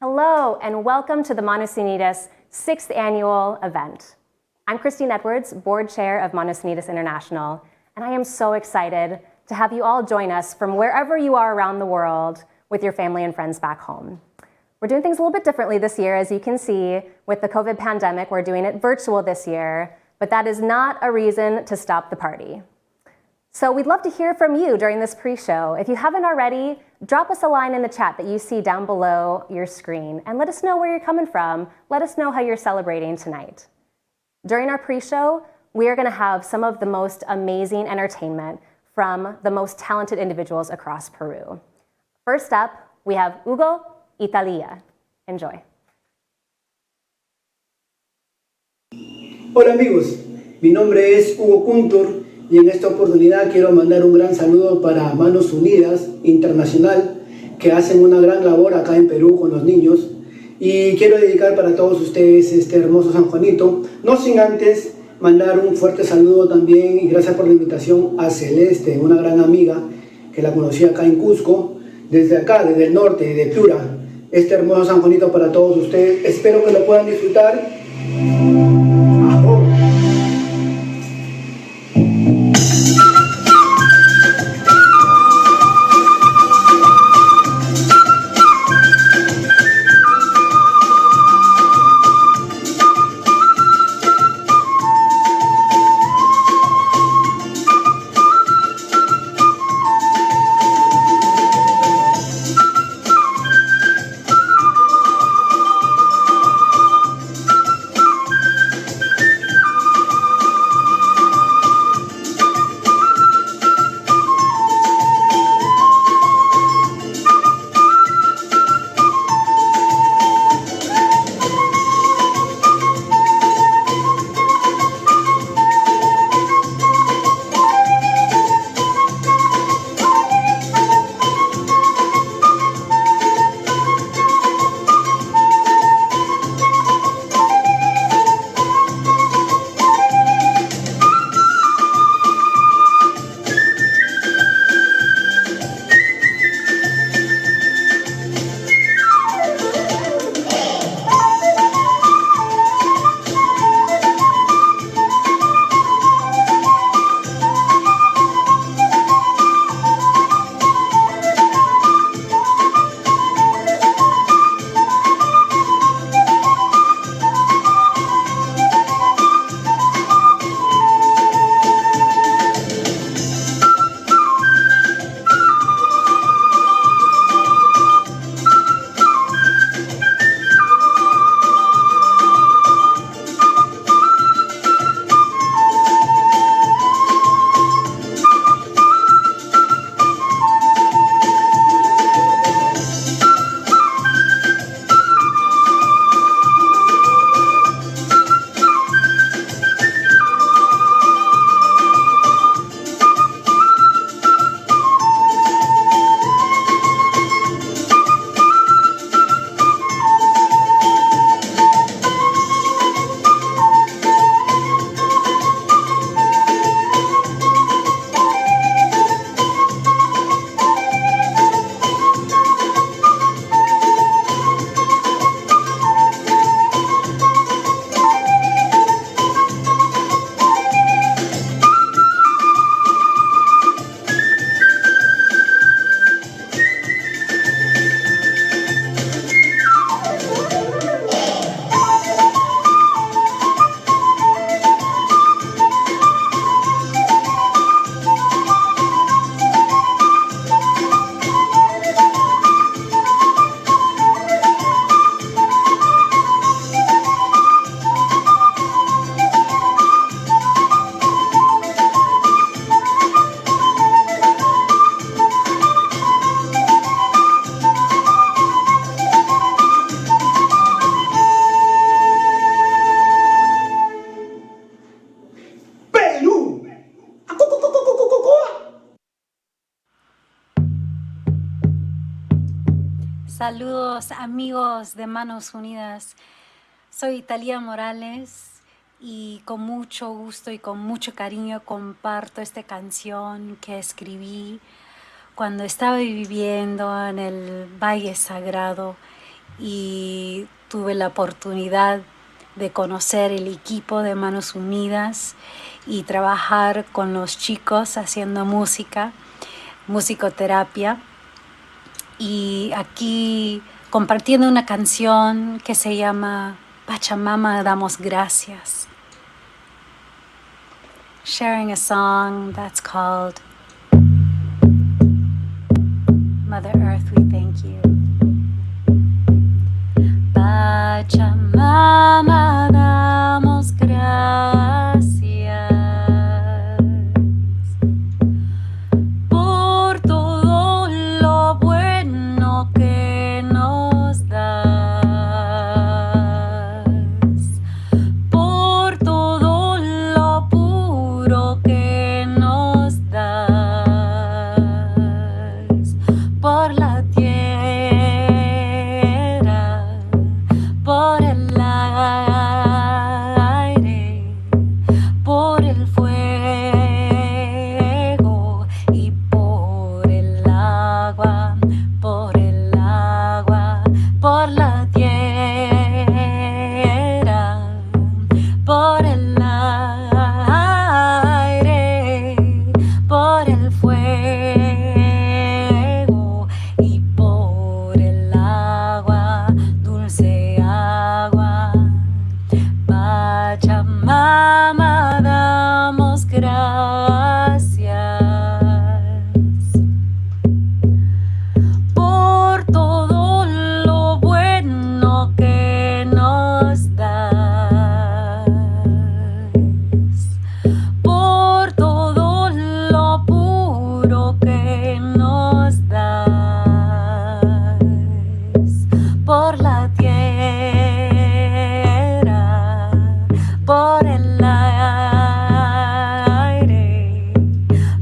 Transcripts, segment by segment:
Hello, and welcome to the Manos Unidas 6th annual event. I'm Christine Edwards, board chair of Manos Unidas International, and I am so excited to have you all join us from wherever you are around the world with your family and friends back home. We're doing things a little bit differently this year. As you can see, with the COVID pandemic, we're doing it virtual this year, but that is not a reason to stop the party. So we'd love to hear from you during this pre-show. If you haven't already, drop us a line in the chat that you see down below your screen and let us know where you're coming from. Let us know how you're celebrating tonight. During our pre-show, we are going to have some of the most amazing entertainment from the most talented individuals across Peru. First up, we have Hugo y Thalia. Enjoy. Hola amigos, mi nombre es Hugo Kuntur y en esta oportunidad quiero mandar un gran saludo para Manos Unidas Internacional, que hacen una gran labor acá en Perú con los niños, y quiero dedicar para todos ustedes este hermoso San Juanito, no sin antes mandar un fuerte saludo también y gracias por la invitación a Celeste, una gran amiga que la conocí acá en Cusco, desde acá, desde el norte, de Piura. Este hermoso San Juanito para todos ustedes, espero que lo puedan disfrutar. ¡Ajo! Saludos amigos de Manos Unidas, soy Thalia Morales y con mucho gusto y con mucho cariño comparto esta canción que escribí cuando estaba viviendo en el Valle Sagrado y tuve la oportunidad de conocer el equipo de Manos Unidas y trabajar con los chicos haciendo música, musicoterapia, y aquí compartiendo una canción que se llama Pachamama, damos gracias. Sharing a song that's called Mother Earth, we thank you. Pachamama, damos gracias por todo lo bueno que nos das, por todo lo puro que nos das, por la tierra, por el aire, por el fuego y por el agua, por el agua, por la tierra, por el aire, por el fuego y por el agua, dulce agua. Pachamama, damos gracias por todo lo bueno que nos das, por todo lo puro que nos das, por la tierra, por el aire,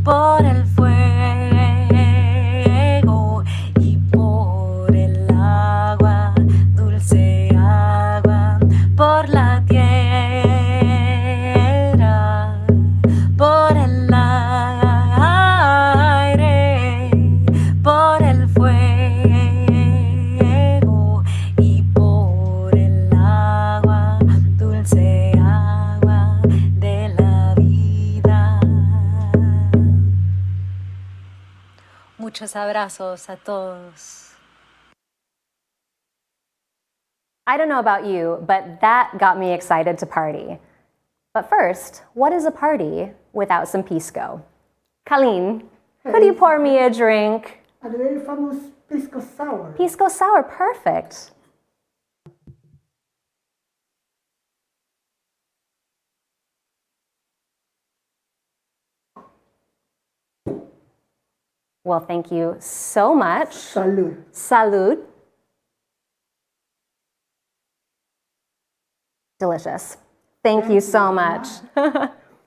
por el fuego y por el agua, dulce agua, por la tierra, por el aire, por el fuego y por el agua, dulce agua de la vida. Muchos abrazos a todos. I don't know about you, but that got me excited to party. But first, what is a party without some pisco? Colleen, could you pour me a drink? A very famous pisco sour. Pisco sour, perfect. Well, thank you so much. Salud. Salud. Delicious. Thank you so much.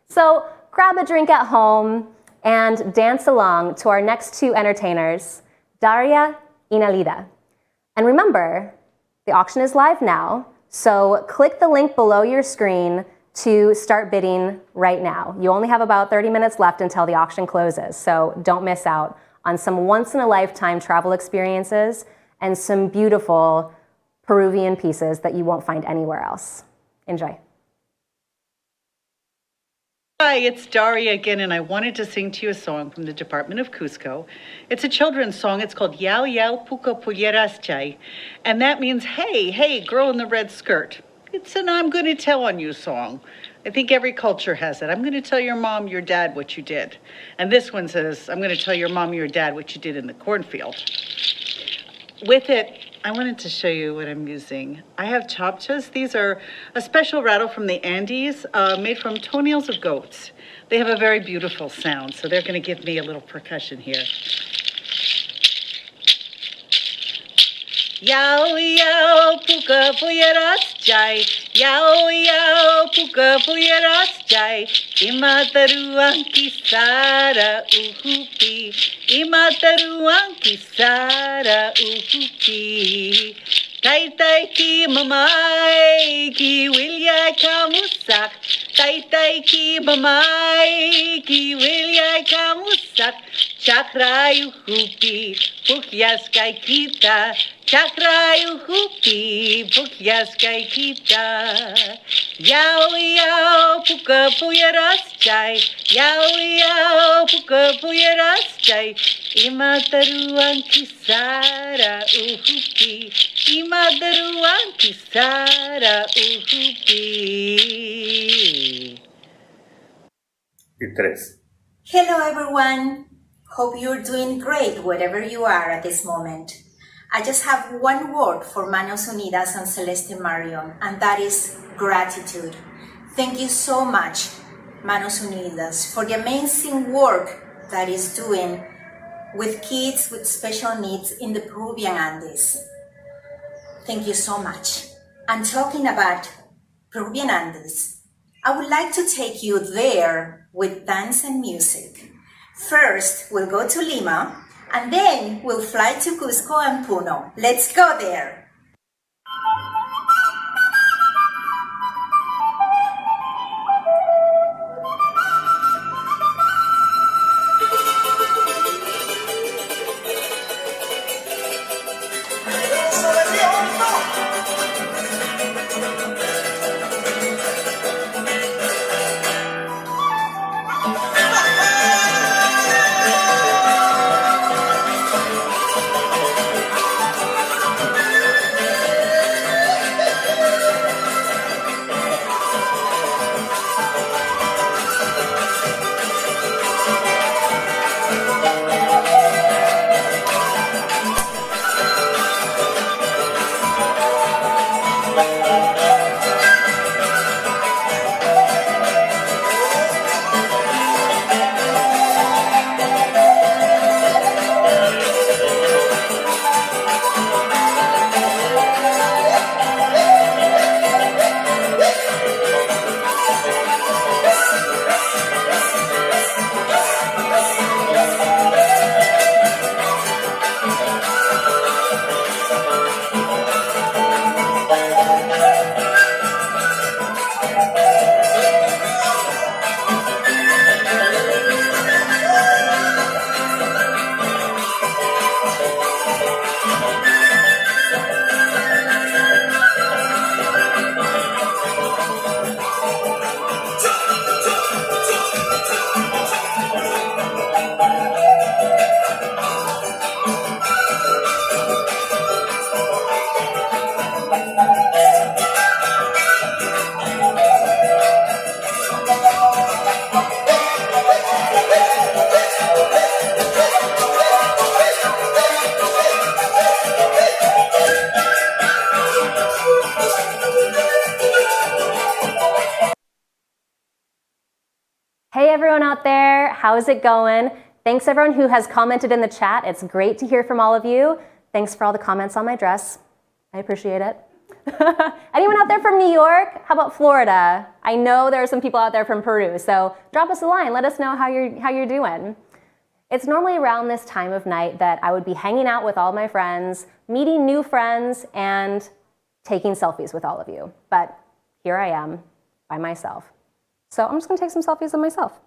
So grab a drink at home and dance along to our next two entertainers, Daria and Alida. And remember, the auction is live now, so click the link below your screen to start bidding right now. You only have about 30 minutes left until the auction closes, so don't miss out on some once-in-a-lifetime travel experiences and some beautiful Peruvian pieces that you won't find anywhere else. Enjoy. Hi, it's Daria again, and I wanted to sing to you a song from the Department of Cusco. It's a children's song. It's called Yao Yao Puka Pulleras Chay, and that means, hey, hey, girl in the red skirt. It's an I'm going to tell on you song. I think every culture has it. I'm going to tell your mom, your dad what you did. And this one says, I'm going to tell your mom, your dad what you did in the cornfield. With it, I wanted to show you what I'm using. I have chapchas. These are a special rattle from the Andes made from toenails of goats. They have a very beautiful sound, so they're going to give me a little percussion here. Yao yao puka pulleras chay, yao yao puka pulleras chay, imataruan kisara uhupi, imataruan kisara uhupi. Tai tai ki mamai ki wilya kamusak, Taytay ki mamay, ki wilyay kamusak, chakrayu hupi, pukyas kay kita, chakrayu hupi, pukyas kay kita. Yao yao puka puyaras chay, yao yao puka puyaras chay, imataruan kisara uhupi, imataruan kisara uhupi. Y tres. Hello everyone! Hope you're doing great wherever you are at this moment. I just have one word for Manos Unidas and Celeste Marion, and that is gratitude. Thank you so much, Manos Unidas, for the amazing work that is doing with kids with special needs in the Peruvian Andes. Thank you so much. And talking about Peruvian Andes, I would like to take you there with dance and music. First, we'll go to Lima, and then we'll fly to Cusco and Puno. Let's go there! Hey everyone out there, how's it going? Thanks everyone who has commented in the chat. It's great to hear from all of you. Thanks for all the comments on my dress. I appreciate it. Anyone out there from New York? How about Florida? I know there are some people out there from Peru, so drop us a line. Let us know how you're doing. It's normally around this time of night that I would be hanging out with all my friends, meeting new friends, and taking selfies with all of you. But here I am by myself. So I'm just going to take some selfies of myself.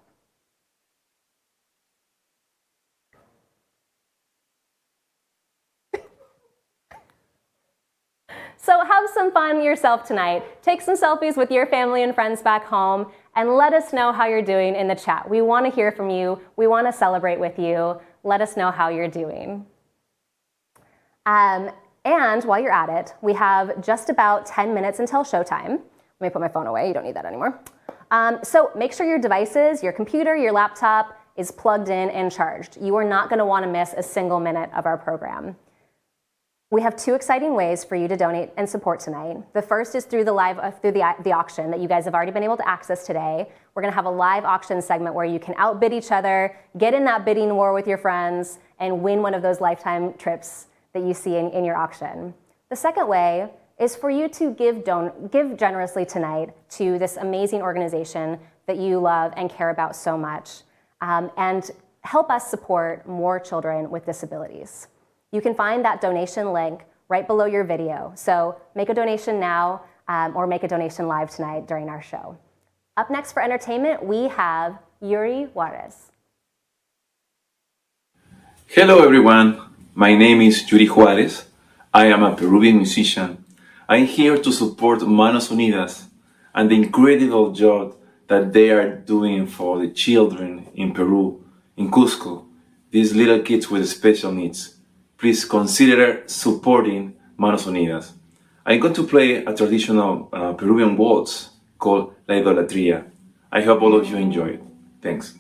So have some fun yourself tonight. Take some selfies with your family and friends back home, and let us know how you're doing in the chat. We want to hear from you. We want to celebrate with you. Let us know how you're doing. And while you're at it, we have just about 10 minutes until showtime. Let me put my phone away. You don't need that anymore. So make sure your devices, your computer, your laptop is plugged in and charged. You are not going to want to miss a single minute of our program. We have two exciting ways for you to donate and support tonight. The first is through the auction that you guys have already been able to access today. We're going to have a live auction segment where you can outbid each other, get in that bidding war with your friends, and win one of those lifetime trips that you see in your auction. The second way is for you to give generously tonight to this amazing organization that you love and care about so much, and help us support more children with disabilities. You can find that donation link right below your video. So make a donation now, or make a donation live tonight during our show. Up next for entertainment, we have Yuri Juarez. Hello everyone, my name is Yuri Juarez. I am a Peruvian musician. I'm here to support Manos Unidas and the incredible job that they are doing for the children in Peru, in Cusco, these little kids with special needs. Please consider supporting Manos Unidas. I'm going to play a traditional Peruvian waltz called La Idolatría. I hope all of you enjoy it. Thanks.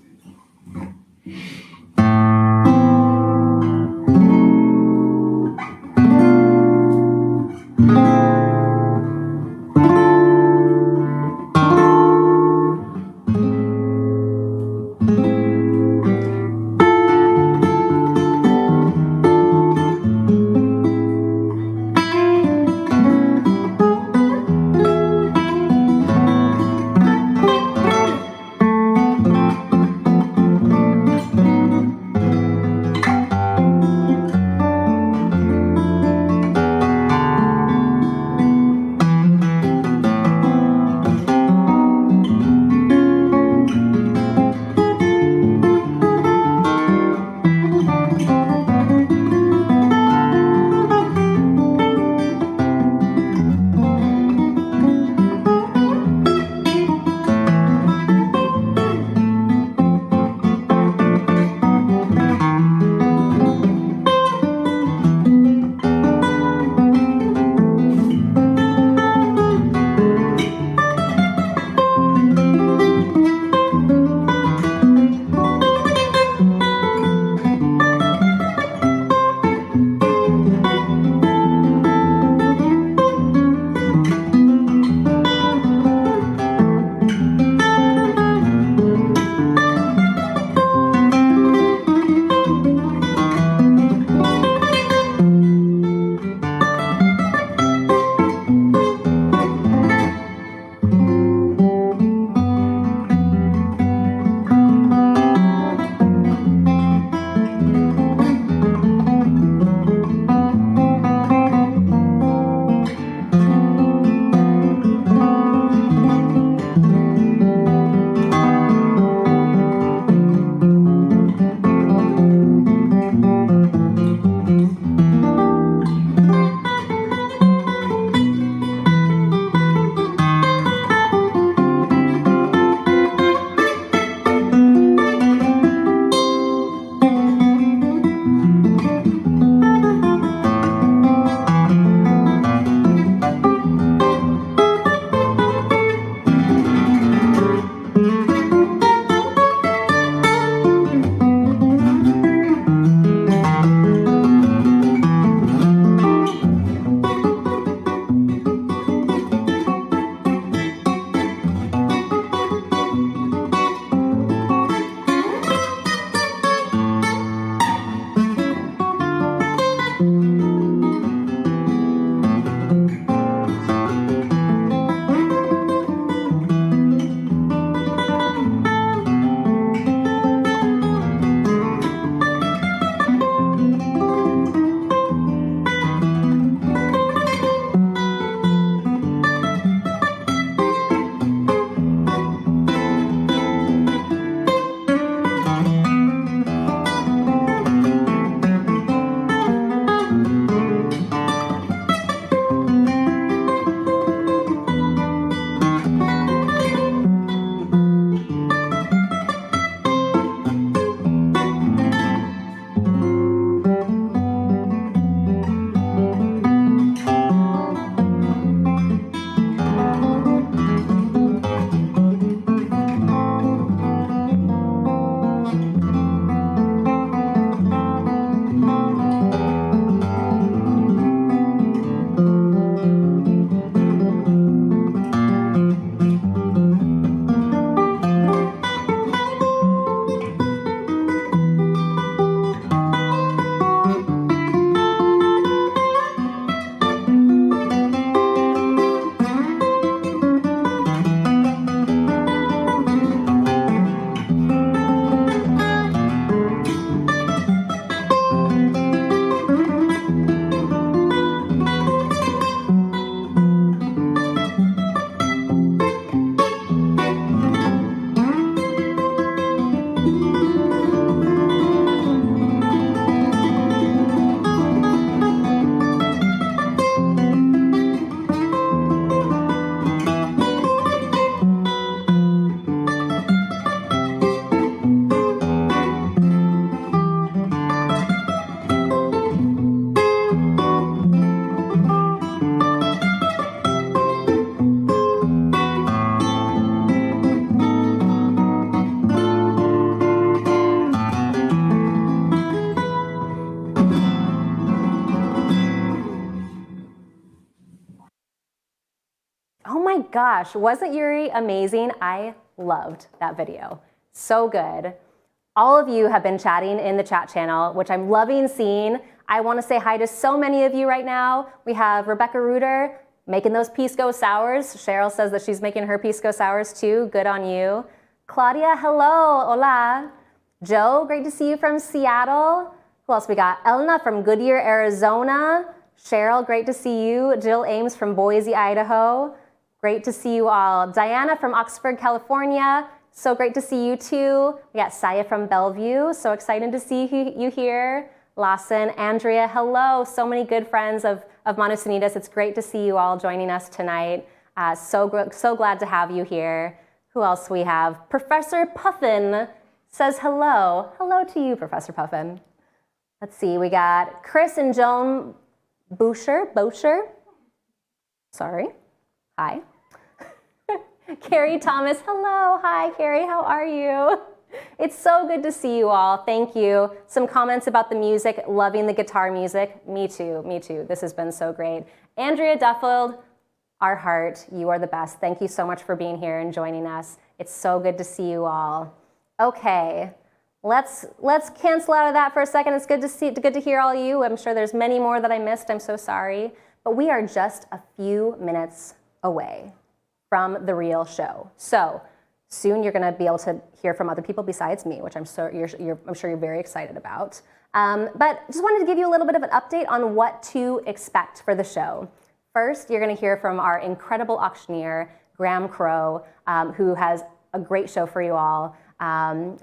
my gosh, wasn't Yuri amazing? I loved that video. So good. All of you have been chatting in the chat channel, which I'm loving seeing. I want to say hi to so many of you right now. We have Rebecca Reuter making those pisco sours. Cheryl says that she's making her pisco sours too. Good on you. Claudia, hello, hola. Joe, great to see you from Seattle. Who else we got? Elna from Goodyear, Arizona. Cheryl, great to see you. Jill Ames from Boise, Idaho. Great to see you all. Diana from Oxford, California. So great to see you too. We got Saya from Bellevue. So excited to see you here. Lawson, Andrea, hello. So many good friends of Manos Unidas. It's great to see you all joining us tonight. So glad to have you here. Who else we have? Professor Puffin says hello. Hello to you, Professor Puffin. Let's see, we got Chris and Joan Boucher. Sorry. Hi. Carrie Thomas, hello. Hi, Carrie, how are you? It's so good to see you all. Thank you. Some comments about the music, loving the guitar music. Me too, me too. This has been so great. Andrea Duffield, our heart, you are the best. Thank you so much for being here and joining us. It's so good to see you all. Okay, let's cancel out of that for a second. It's good to hear all you. I'm sure there's many more that I missed. I'm so sorry. But we are just a few minutes away from the real show. So soon you're going to be able to hear from other people besides me, which I'm sure you're very excited about. But just wanted to give you a little bit of an update on what to expect for the show. First, you're going to hear from our incredible auctioneer, Graham Crow, who has a great show for you all,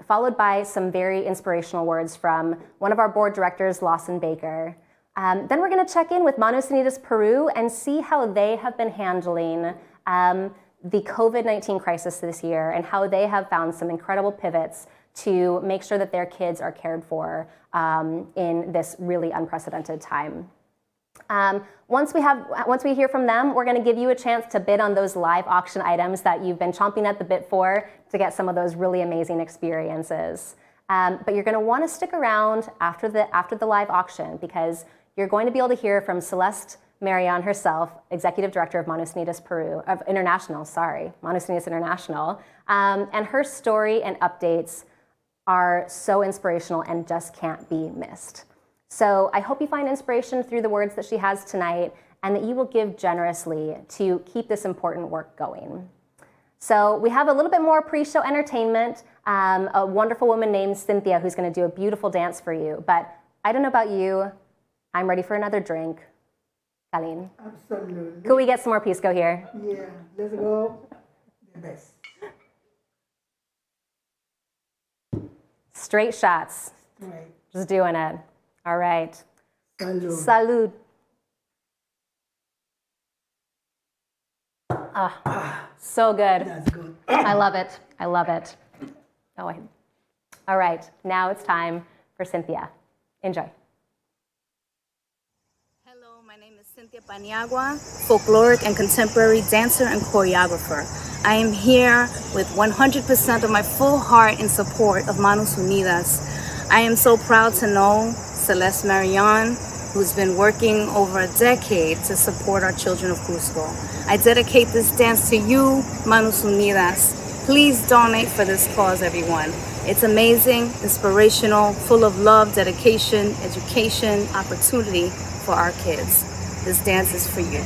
followed by some very inspirational words from one of our board directors, Lawson Baker. Then we're going to check in with Manos Unidas Peru and see how they have been handling the COVID-19 crisis this year and how they have found some incredible pivots to make sure that their kids are cared for in this really unprecedented time. Once we hear from them, we're going to give you a chance to bid on those live auction items that you've been chomping at the bit for to get some of those really amazing experiences. But you're going to want to stick around after the live auction because you're going to be able to hear from Celeste Marion herself, Executive Director of Manos Unidas Peru, of International, sorry, Manos Unidas International. And her story and updates are so inspirational and just can't be missed. So I hope you find inspiration through the words that she has tonight and that you will give generously to keep this important work going. So we have a little bit more pre-show entertainment, a wonderful woman named Cynthia who's going to do a beautiful dance for you. But I don't know about you, I'm ready for another drink. Colleen. Absolutely. Could we get some more pisco here? Yeah, let's go. The best. Straight shots. Right. Just doing it. All right. Salud. Salud. So good. That's good. I love it. I love it. Oh, all right. Now it's time for Cynthia. Enjoy. Hello, my name is Cynthia Paniagua, folkloric and contemporary dancer and choreographer. I am here with 100% of my full heart in support of Manos Unidas. I am so proud to know Celeste Marion, who's been working over a decade to support our children of Cusco. I dedicate this dance to you, Manos Unidas. Please donate for this cause, everyone. It's amazing, inspirational, full of love, dedication, education, opportunity for our kids. This dance is for you.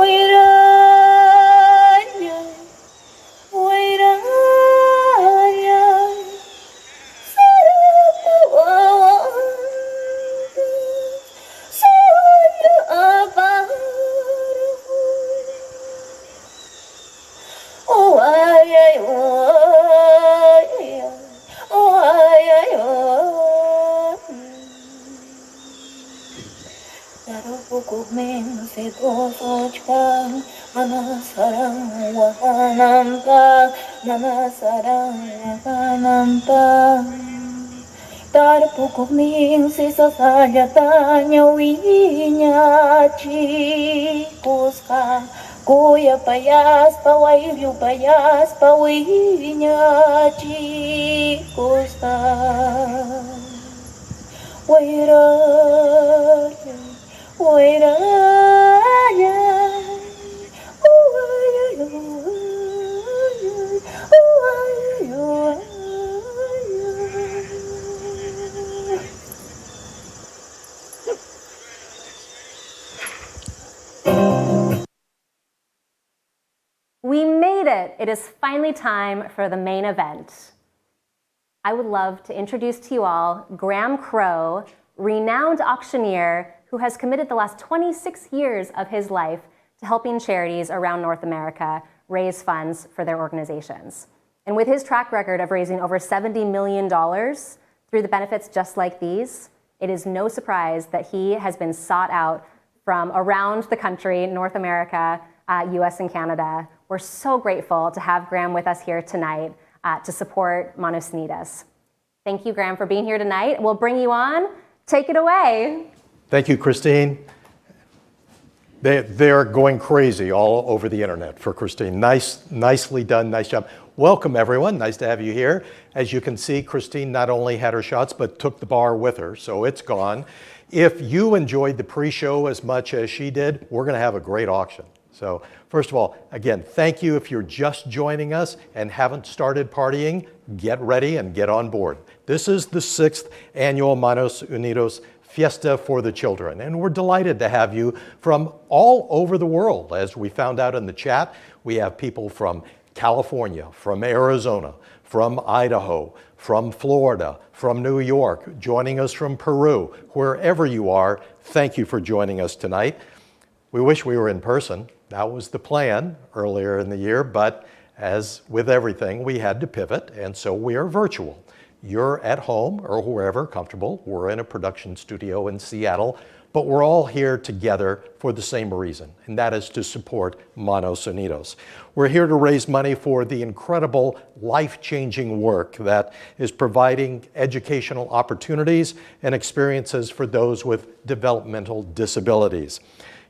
We Darukumen sedosochkan manasarang wahanampa manasarang wahanampa Darpukumin sisa saja tanya winya chikuska Kuya payas pawailu payas pawinya chikuska Wairaya, wairaya, We made it! It is finally time for the main event. I would love to introduce to you all Graham Crow, renowned auctioneer who has committed the last 26 years of his life to helping charities around North America raise funds for their organizations. And with his track record of raising over $70 million through the benefits just like these, it is no surprise that he has been sought out from around the country, North America, US and Canada. We're so grateful to have Graham with us here tonight to support Manos Unidas. Thank you, Graham, for being here tonight. We'll bring you on. Take it away. Thank you, Christine. They're going crazy all over the internet for Christine. Nicely done, nice job. Welcome, everyone. Nice to have you here. As you can see, Christine not only had her shots, but took the bar with her, so it's gone. If you enjoyed the pre-show as much as she did, we're going to have a great auction. So first of all, again, thank you. If you're just joining us and haven't started partying, get ready and get on board. This is the 6th annual Manos Unidas Fiesta for the children, and we're delighted to have you from all over the world. As we found out in the chat, we have people from California, from Arizona, from Idaho, from Florida, from New York, joining us from Peru. Wherever you are, thank you for joining us tonight. We wish we were in person. That was the plan earlier in the year, but as with everything, we had to pivot, and so we are virtual. You're at home or wherever comfortable. We're in a production studio in Seattle, but we're all here together for the same reason, and that is to support Manos Unidas. We're here to raise money for the incredible life-changing work that is providing educational opportunities and experiences for those with developmental disabilities.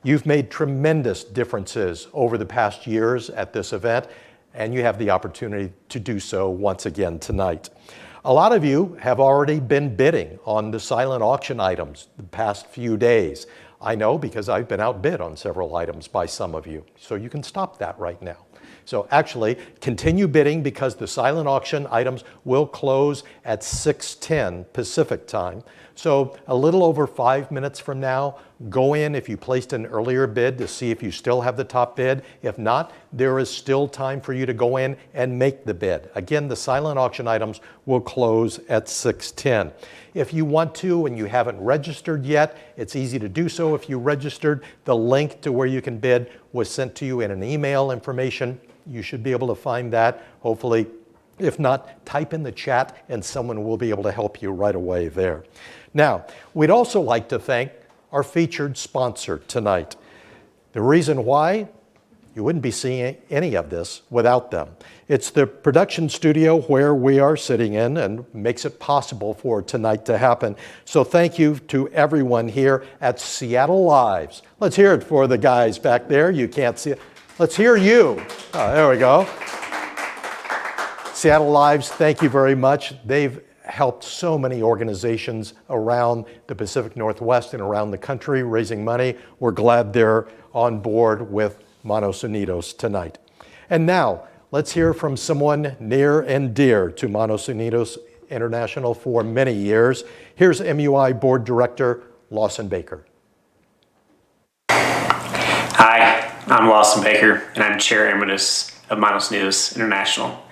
You've made tremendous differences over the past years at this event, and you have the opportunity to do so once again tonight. A lot of you have already been bidding on the silent auction items the past few days. I know because I've been outbid on several items by some of you, so you can stop that right now. So actually, continue bidding because the silent auction items will close at 6:10 Pacific time. So a little over 5 minutes from now, go in if you placed an earlier bid to see if you still have the top bid. If not, there is still time for you to go in and make the bid. Again, the silent auction items will close at 6:10. If you want to and you haven't registered yet, it's easy to do so. If you registered, the link to where you can bid was sent to you in an email information. You should be able to find that, hopefully. If not, type in the chat and someone will be able to help you right away there. Now, we'd also like to thank our featured sponsor tonight. The reason why, you wouldn't be seeing any of this without them. It's the production studio where we are sitting in and makes it possible for tonight to happen. So thank you to everyone here at Seattle Lives. Let's hear it for the guys back there. You can't see it. Let's hear you. Oh, there we go. Seattle Lives, thank you very much. They've helped so many organizations around the Pacific Northwest and around the country raising money. We're glad they're on board with Manos Unidas tonight. And now, let's hear from someone near and dear to Manos Unidas International for many years. Here's MUI Board Director Lawson Baker. Hi, I'm Lawson Baker, and I'm Chair Emeritus of Manos Unidas International.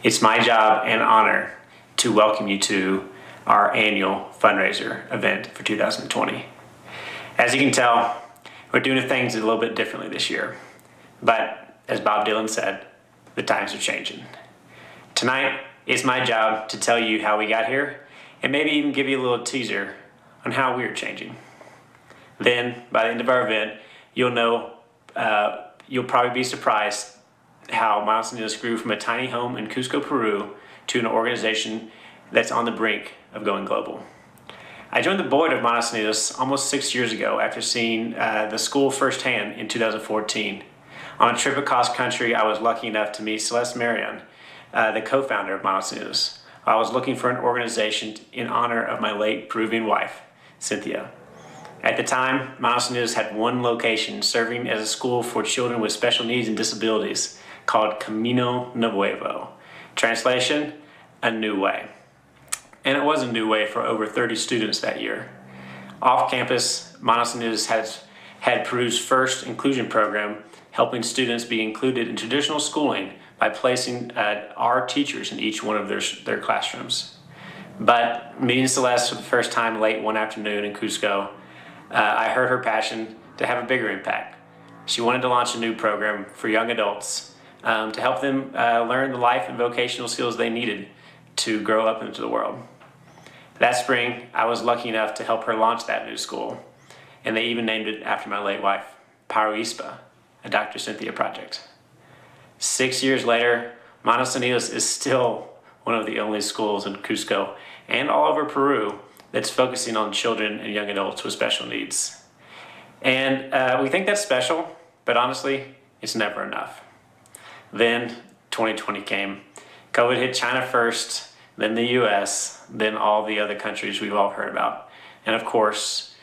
It's my job and honor to welcome you to our annual fundraiser event for 2020. As you can tell, we're doing things a little bit differently this year. But as Bob Dylan said, the times are changing. Tonight, it's my job to tell you how we got here and maybe even give you a little teaser on how we're changing. Then, by the end of our event, you'll probably be surprised how Manos Unidas grew from a tiny home in Cusco, Peru, to an organization that's on the brink of going global. I joined the board of Manos Unidas almost 6 years ago after seeing the school firsthand in 2014. On a trip across country, I was lucky enough to meet Celeste Marion, the co-founder of Manos Unidas. I was looking for an organization in honor of my late Peruvian wife, Cynthia. At the time, Manos Unidas had one location serving as a school for children with special needs and disabilities called Camino Nuevo. Translation, a new way. And it was a new way for over 30 students that year. Off campus, Manos Unidas had Peru's first inclusion program, helping students be included in traditional schooling by placing our teachers in each one of their classrooms. But meeting Celeste for the first time late one afternoon in Cusco, I heard her passion to have a bigger impact. She wanted to launch a new program for young adults to help them learn the life and vocational skills they needed to grow up into the world. That spring, I was lucky enough to help her launch that new school, and they even named it after my late wife, Paruispa, a Dr. Cynthia project. 6 years later, Manos Unidas is still one of the only schools in Cusco and all over Peru that's focusing on children and young adults with special needs. And we think that's special, but honestly, it's never enough. Then 2020 came. COVID hit China first, then the US, then all the other countries we've all heard about, and of course,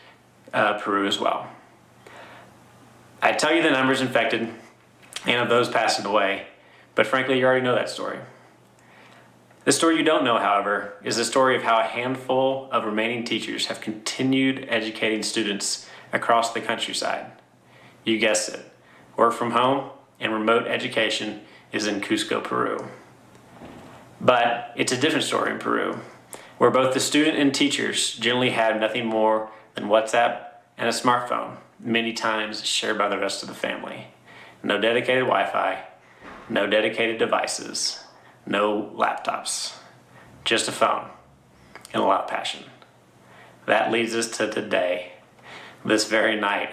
Peru as well. I tell you the numbers infected and of those passing away, but frankly, you already know that story. The story you don't know, however, is the story of how a handful of remaining teachers have continued educating students across the countryside. You guessed it, work from home and remote education is in Cusco, Peru. But it's a different story in Peru, where both the student and teachers generally have nothing more than WhatsApp and a smartphone, many times shared by the rest of the family. No dedicated Wi-Fi, no dedicated devices, no laptops, just a phone and a lot of passion. That leads us to today, this very night.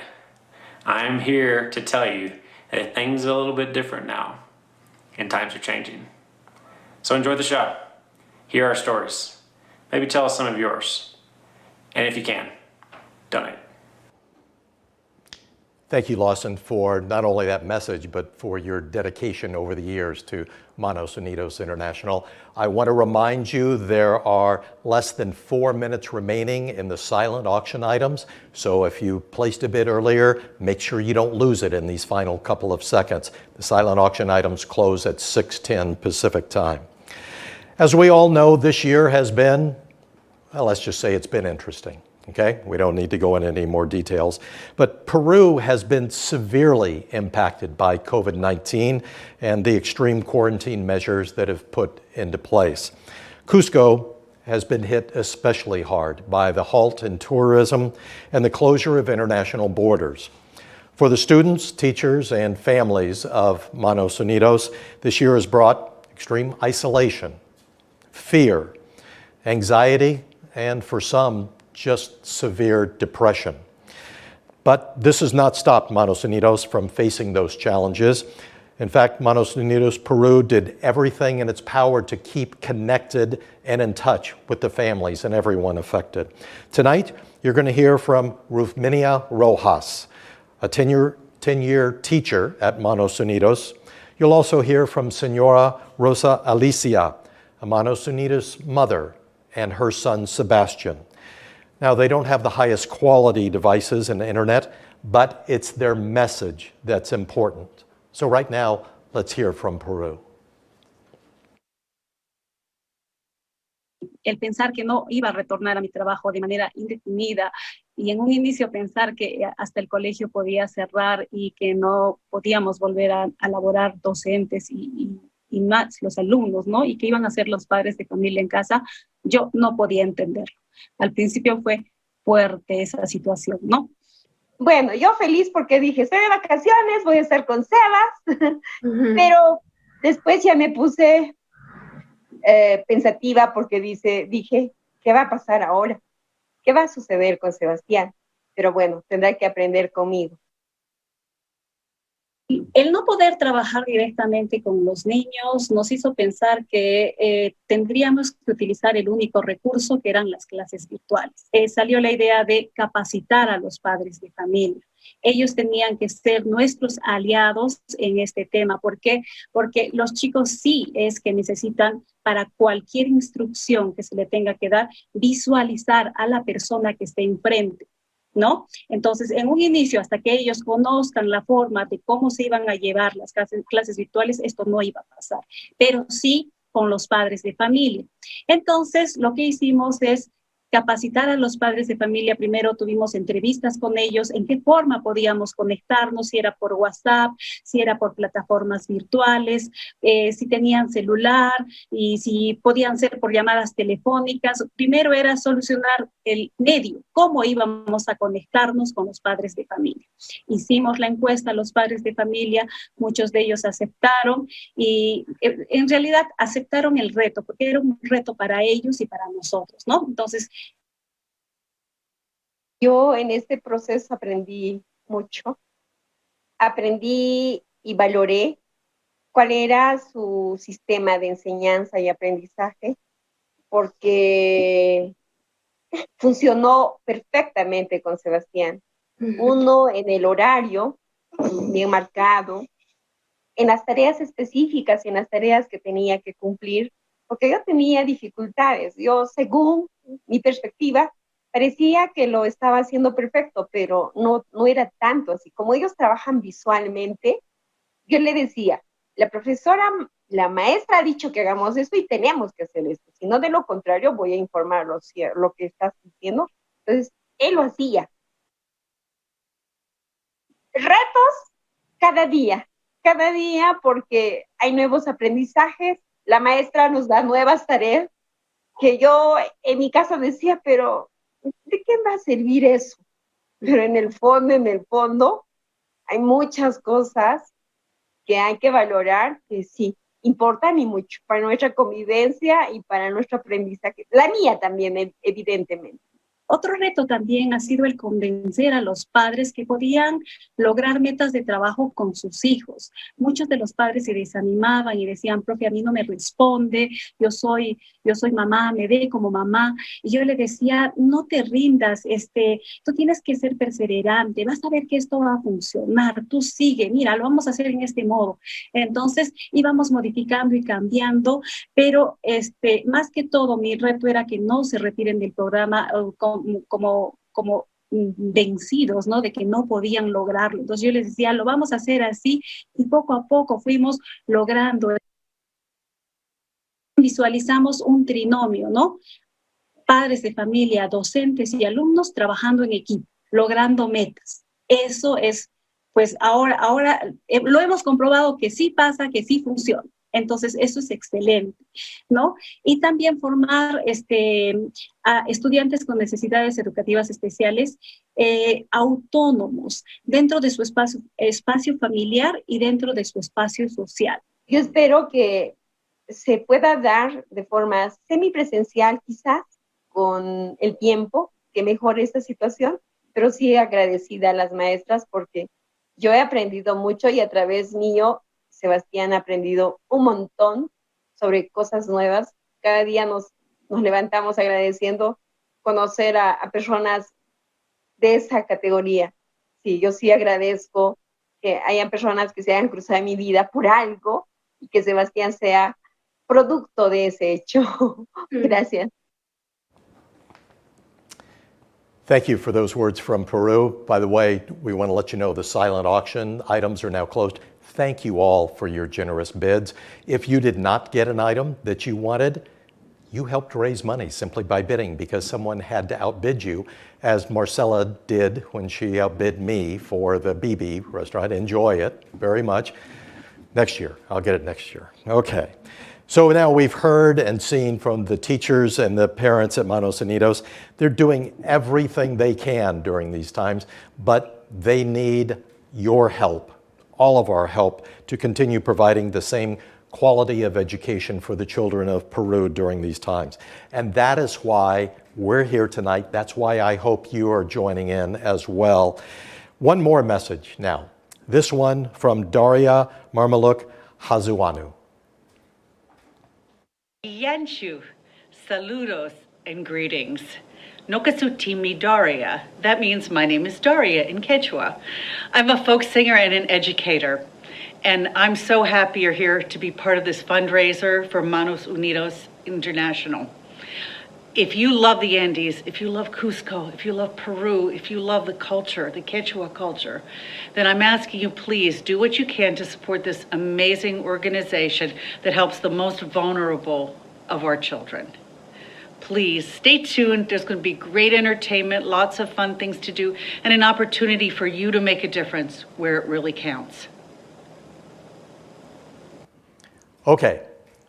I'm here to tell you that things are a little bit different now and times are changing. So enjoy the show. Hear our stories. Maybe tell us some of yours. And if you can, donate. Thank you, Lawson, for not only that message, but for your dedication over the years to Manos Unidas International. I want to remind you there are less than 4 minutes remaining in the silent auction items. So if you placed a bid earlier, make sure you don't lose it in these final couple of seconds. The silent auction items close at 6:10 Pacific time. As we all know, this year has been, well, let's just say it's been interesting. Okay, we don't need to go into any more details, but Peru has been severely impacted by COVID-19 and the extreme quarantine measures that have put into place. Cusco has been hit especially hard by the halt in tourism and the closure of international borders. For the students, teachers, and families of Manos Unidas, this year has brought extreme isolation, fear, anxiety, and for some, just severe depression. But this has not stopped Manos Unidas from facing those challenges. In fact, Manos Unidas Peru did everything in its power to keep connected and in touch with the families and everyone affected. Tonight, you're going to hear from Rufminia Rojas, a 10-year teacher at Manos Unidas. You'll also hear from Senora Rosa Alicia, a Manos Unidas mother, and her son Sebastian. Now, they don't have the highest quality devices and internet, but it's their message that's important. So right now, let's hear from Peru. El pensar que no iba a retornar a mi trabajo de manera indefinida y en un inicio pensar que hasta el colegio podía cerrar y que no podíamos volver a laborar docentes y más los alumnos, ¿no? Y que iban a ser los padres de familia en casa, yo no podía entenderlo. Al principio fue fuerte esa situación, ¿no? Bueno, yo feliz porque dije, estoy de vacaciones, voy a estar con Sebas, pero después ya me puse pensativa porque dije, ¿qué va a pasar ahora? ¿Qué va a suceder con Sebastián? pero bueno, tendrá que aprender conmigo. El no poder trabajar directamente con los niños nos hizo pensar que tendríamos que utilizar el único recurso que eran las clases virtuales. Salió la idea de capacitar a los padres de familia. Ellos tenían que ser nuestros aliados en este tema. ¿Por qué? Porque los chicos sí es que necesitan, para cualquier instrucción que se le tenga que dar, visualizar a la persona que esté enfrente, ¿no? Entonces, en un inicio, hasta que ellos conozcan la forma de cómo se iban a llevar las clases virtuales, esto no iba a pasar, pero sí con los padres de familia. Entonces, lo que hicimos es capacitar a los padres de familia. Primero tuvimos entrevistas con ellos, en qué forma podíamos conectarnos, si era por WhatsApp, si era por plataformas virtuales, si tenían celular y si podían ser por llamadas telefónicas. Primero era solucionar el medio, cómo íbamos a conectarnos con los padres de familia. Hicimos la encuesta a los padres de familia, muchos de ellos aceptaron y en realidad aceptaron el reto, porque era un reto para ellos y para nosotros, ¿no? Entonces, yo en este proceso aprendí mucho, aprendí y valoré cuál era su sistema de enseñanza y aprendizaje, porque funcionó perfectamente con Sebastián. Uno en el horario bien marcado, en las tareas específicas y en las tareas que tenía que cumplir, porque yo tenía dificultades. Yo, según mi perspectiva, parecía que lo estaba haciendo perfecto, pero no era tanto así. Como ellos trabajan visualmente, yo le decía, la maestra ha dicho que hagamos esto y tenemos que hacer esto. Si no, de lo contrario, voy a informarlo lo que estás diciendo. Entonces, él lo hacía. Retos cada día, porque hay nuevos aprendizajes. La maestra nos da nuevas tareas que yo en mi caso decía, pero ¿de qué va a servir eso? Pero en el fondo, hay muchas cosas que hay que valorar que sí, importan y mucho para nuestra convivencia y para nuestro aprendizaje. La mía también, evidentemente. Otro reto también ha sido el convencer a los padres que podían lograr metas de trabajo con sus hijos. Muchos de los padres se desanimaban y decían, profe, a mí no me responde, yo soy mamá, me ve como mamá. Y yo le decía, no te rindas, tú tienes que ser perseverante, vas a ver que esto va a funcionar, tú sigue, mira, lo vamos a hacer en este modo. Entonces íbamos modificando y cambiando, pero más que todo mi reto era que no se retiren del programa como vencidos, ¿no? De que no podían lograrlo. Entonces yo les decía, lo vamos a hacer así, y poco a poco fuimos logrando. Visualizamos un trinomio, ¿no? Padres de familia, docentes y alumnos trabajando en equipo, logrando metas. Eso es, pues ahora lo hemos comprobado que sí pasa, que sí funciona. Entonces, eso es excelente, ¿no? Y también formar a estudiantes con necesidades educativas especiales autónomos dentro de su espacio familiar y dentro de su espacio social. Yo espero que se pueda dar de forma semipresencial, quizás, con el tiempo, que mejore esta situación, pero sí agradecida a las maestras porque yo he aprendido mucho y a través mío Sebastián ha aprendido un montón sobre cosas nuevas. Cada día nos levantamos agradeciendo conocer a personas de esa categoría. Sí, yo sí agradezco que hayan personas que se hayan cruzado en mi vida por algo y que Sebastián sea producto de ese hecho. Gracias. Thank you for those words from Peru. By the way, we want to let you know the silent auction items are now closed. Thank you all for your generous bids. If you did not get an item that you wanted, you helped raise money simply by bidding because someone had to outbid you, as Marcella did when she outbid me for the BB restaurant. Enjoy it very much. Next year, I'll get it next year. Okay. So now we've heard and seen from the teachers and the parents at Manos Unidas. They're doing everything they can during these times, but they need your help, all of our help, to continue providing the same quality of education for the children of Peru during these times. And that is why We're here tonight. That's why I hope you are joining in as well. One more message now. This one from Daria Marmaluk Hazuanu. Yanshu, saludos and greetings. Nokasutimi Daria. That means my name is Daria in Quechua. I'm a folk singer and an educator. And I'm so happy you're here to be part of this fundraiser for Manos Unidas International. If you love the Andes, if you love Cusco, if you love Peru, if you love the culture, the Quechua culture, then I'm asking you, please do what you can to support this amazing organization that helps the most vulnerable of our children. Please stay tuned. There's going to be great entertainment, lots of fun things to do, and an opportunity for you to make a difference where it really counts. Okay,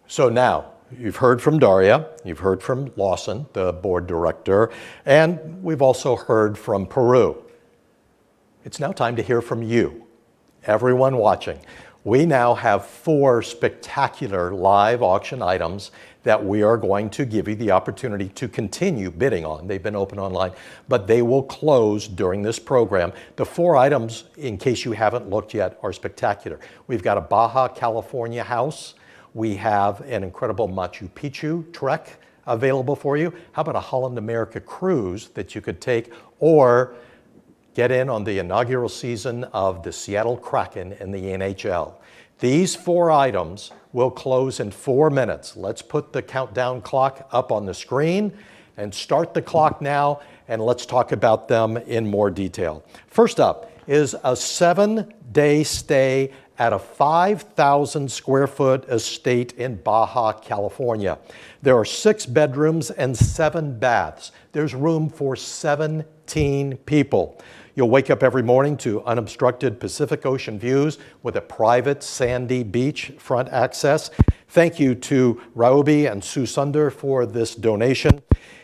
so now you've heard from Daria, you've heard from Lawson, the board director, and we've also heard from Peru. It's now time to hear from you, everyone watching. We now have 4 spectacular live auction items that we are going to give you the opportunity to continue bidding on. They've been open online, but they will close during this program. The 4 items, in case you haven't looked yet, are spectacular. We've got a Baja California house. We have an incredible Machu Picchu trek available for you. How about a Holland America cruise that you could take, or get in on the inaugural season of the Seattle Kraken in the NHL. These 4 items will close in 4 minutes. Let's put the countdown clock up on the screen and start the clock now, and let's talk about them in more detail. First up is a 7-day stay at a 5,000 square foot estate in Baja, California. There are 6 bedrooms and 7 baths. There's room for 17 people. You'll wake up every morning to unobstructed Pacific Ocean views with a private sandy beach front access. Thank you to Raubi and Sue Sunder for this donation.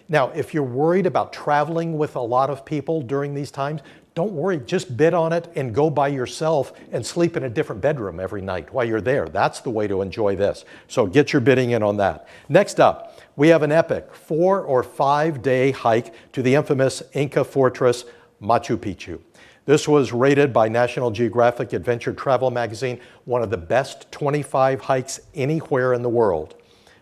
Now, if you're worried about traveling with a lot of people during these times, don't worry, just bid on it and go by yourself and sleep in a different bedroom every night while you're there. That's the way to enjoy this. So get your bidding in on that. Next up, we have an epic 4 or 5 day hike to the infamous Inca fortress, Machu Picchu. This was rated by National Geographic Adventure Travel Magazine one of the best 25 hikes anywhere in the world.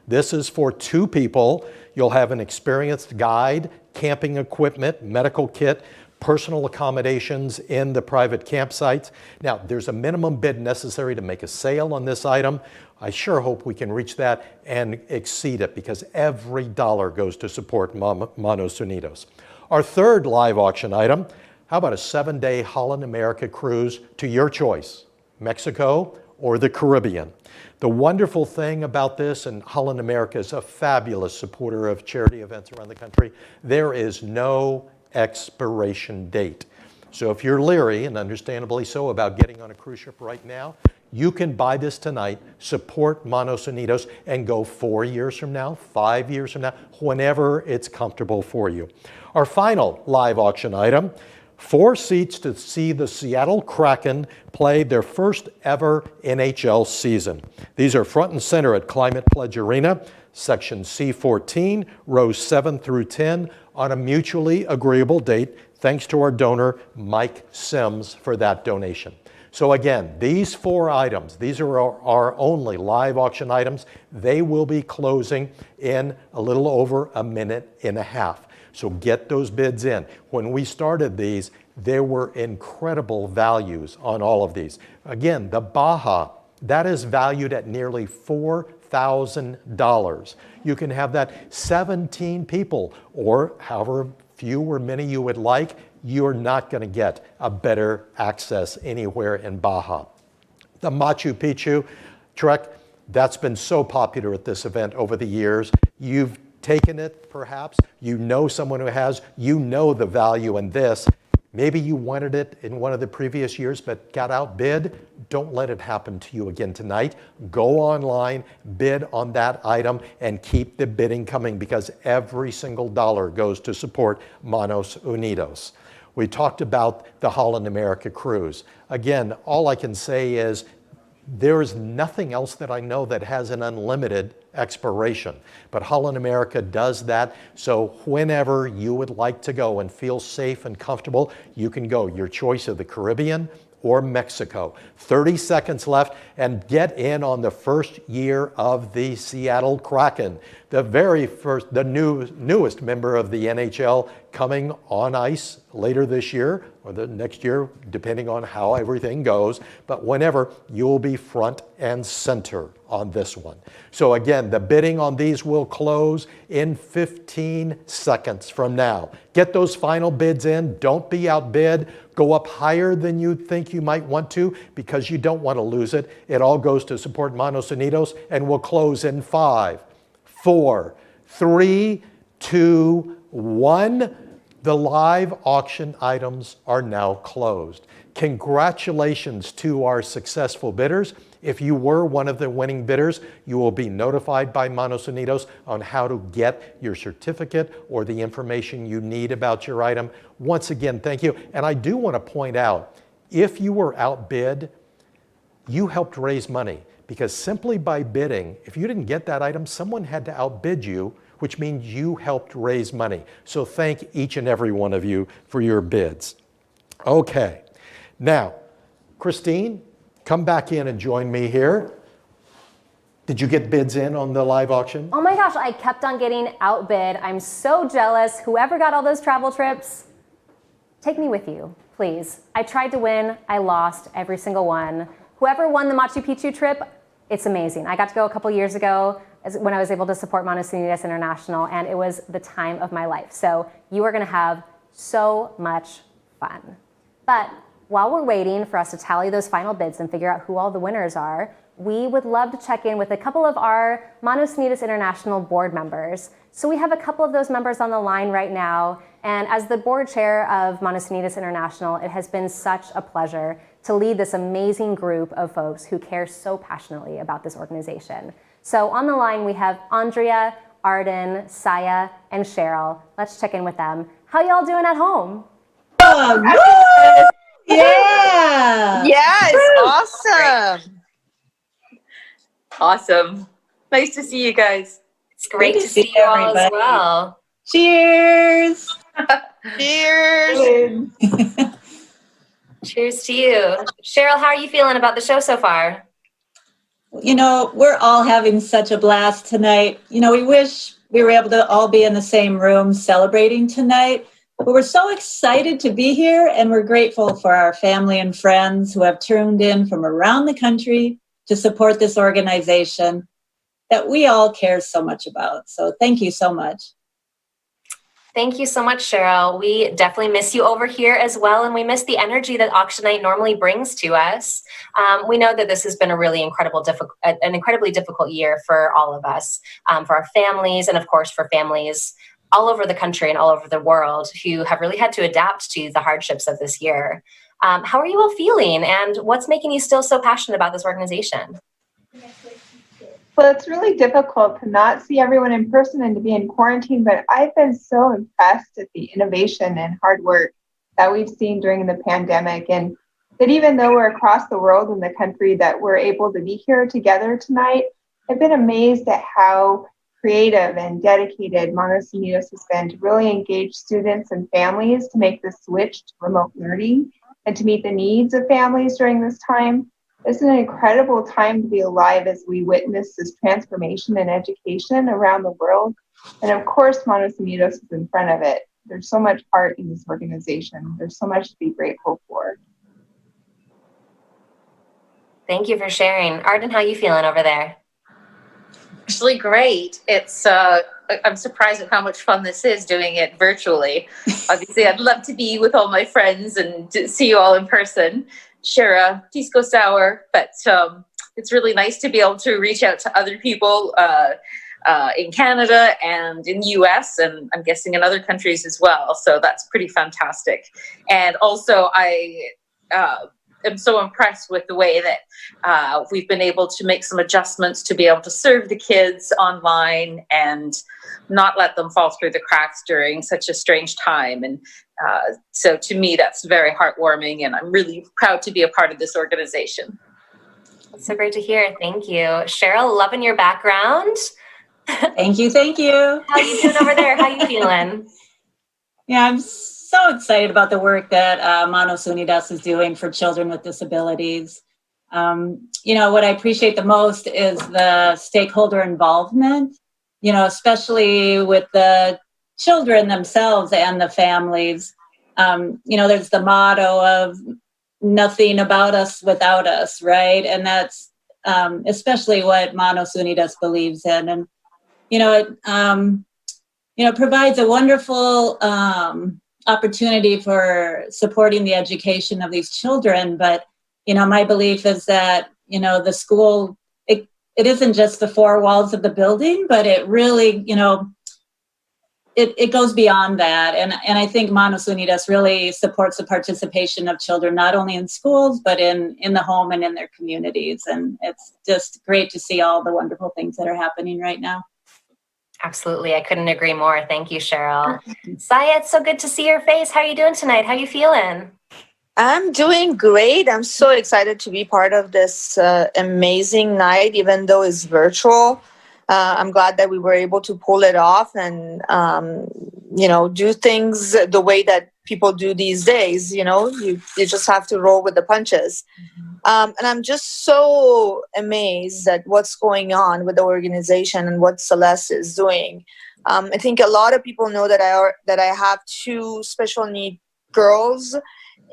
This is for 2 people. You'll have an experienced guide, camping equipment, medical kit, personal accommodations in the private campsites. Now, there's a minimum bid necessary to make a sale on this item. I sure hope we can reach that and exceed it, because every dollar goes to support Manos Unidas. Our third live auction item, how about a 7-day Holland America cruise to your choice, Mexico or the Caribbean? The wonderful thing about this, and Holland America is a fabulous supporter of charity events around the country, there is no expiration date. So if you're leery, and understandably so, about getting on a cruise ship right now, you can buy this tonight, support Manos Unidas, and go 4 years from now, 5 years from now, whenever it's comfortable for you. Our final live auction item, 4 seats to see the Seattle Kraken play their first ever NHL season. These are front and center at Climate Pledge Arena, section C14, rows 7 through 10, on a mutually agreeable date, thanks to our donor, Mike Sims, for that donation. So again, these 4 items, these are our only live auction items. They will be closing in a little over a minute and a half. So get those bids in. When we started these, there were incredible values on all of these. Again, the Baja, that is valued at nearly $4,000. You can have that 17 people, or however few or many you would like. You're not going to get a better access anywhere in Baja. The Machu Picchu trek, that's been so popular at this event over the years. You've taken it, perhaps. You know someone who has. You know the value in this. Maybe you wanted it in one of the previous years but got outbid. Don't let it happen to you again tonight. Go online, bid on that item, and keep the bidding coming, because every single dollar goes to support Manos Unidas. We talked about the Holland America cruise. Again, all I can say is There is nothing else that I know that has an unlimited expiration, but Holland America does that. So whenever you would like to go and feel safe and comfortable, you can go. Your choice of the Caribbean or Mexico. 30 seconds left, and get in on the first year of the Seattle Kraken. The very first, the newest member of the NHL coming on ice later this year or the next year, depending on how everything goes. But whenever, you'll be front and center on this one. So again, the bidding on these will close in 15 seconds from now. Get those final bids in. Don't be outbid. Go up higher than you think you might want to, because you don't want to lose it. It all goes to support Manos Unidas, and we'll close in 5, 4, 3, 2, 1. The live auction items are now closed. Congratulations to our successful bidders. If you were one of the winning bidders, you will be notified by Manos Unidas on how to get your certificate or the information you need about your item. Once again, thank you. And I do want to point out, if you were outbid, you helped raise money, because simply by bidding, if you didn't get that item, someone had to outbid you, which means you helped raise money. So thank each and every one of you for your bids. Okay, now, Christine, come back in and join me here. Did you get bids in on the live auction? Oh my gosh, I kept on getting outbid. I'm so jealous. Whoever got all those travel trips, take me with you, please. I tried to win, I lost every single one. Whoever won the Machu Picchu trip, it's amazing. I got to go a couple years ago when I was able to support Manos Unidas International, and it was the time of my life. So you are gonna have so much fun. But while we're waiting for us to tally those final bids and figure out who all the winners are, we would love to check in with a couple of our Manos Unidas International board members. So we have a couple of those members on the line right now. And as the board chair of Manos Unidas International, it has been such a pleasure to lead this amazing group of folks who care so passionately about this organization. So on the line, we have Andrea, Arden, Saya, and Cheryl. Let's check in with them. How y'all doing at home? Yeah! Yes, awesome! Awesome. Nice to see you guys. It's great to see you all as well. Cheers! Cheers! Cheers to you. Cheryl, how are you feeling about the show so far? You know, we're all having such a blast tonight. You know, we wish we were able to all be in the same room celebrating tonight, but we're so excited to be here, and we're grateful for our family and friends who have tuned in from around the country to support this organization that we all care so much about. So thank you so much. Thank you so much, Cheryl. We definitely miss you over here as well, and we miss the energy that Auction Night normally brings to us. We know that this has been a really an incredibly difficult year for all of us, for our families, and of course for families all over the country and all over the world who have really had to adapt to the hardships of this year. How are you all feeling, and what's making you still so passionate about this organization? Well, it's really difficult to not see everyone in person and to be in quarantine, but I've been so impressed at the innovation and hard work that we've seen during the pandemic, and that even though we're across the world in the country, that we're able to be here together tonight. I've been amazed at how creative and dedicated Manos Unidas has been to really engage students and families to make the switch to remote learning and to meet the needs of families during this time. It's an incredible time to be alive as we witness this transformation in education around the world. And of course, Manos Unidas is in front of it. There's so much heart in this organization. There's so much to be grateful for. Thank you for sharing. Arden, how are you feeling over there? Actually, great. It's I'm surprised at how much fun this is doing it virtually. Obviously, I'd love to be with all my friends and to see you all in person. Share a disco sour, but it's really nice to be able to reach out to other people in Canada and in the US, and I'm guessing in other countries as well. So that's pretty fantastic. And also, I am so impressed with the way that we've been able to make some adjustments to be able to serve the kids online and not let them fall through the cracks during such a strange time. And so to me, that's very heartwarming, and I'm really proud to be a part of this organization. That's so great to hear. Thank you. Cheryl, loving your background. Thank you. Thank you. How you doing over there? How you feeling? Yeah, I'm so excited about the work that Manos Unidas is doing for children with disabilities. What I appreciate the most is the stakeholder involvement, especially with the children themselves and the families. There's the motto of nothing about us without us, right? And that's especially what Manos Unidas believes in. And, it provides a wonderful opportunity for supporting the education of these children. But, my belief is that, the school, it isn't just the four walls of the building, but it really, it goes beyond that. And I think Manos Unidas really supports the participation of children, not only in schools, but in the home and in their communities. And it's just great to see all the wonderful things that are happening right now. Absolutely. I couldn't agree more. Thank you, Cheryl. Saya, it's so good to see your face. How are you doing tonight? How are you feeling? I'm doing great. I'm so excited to be part of this amazing night, even though it's virtual. I'm glad that we were able to pull it off and, do things the way that people do these days. You just have to roll with the punches. And I'm just so amazed at what's going on with the organization and what Celeste is doing. I think a lot of people know that I have two special need girls,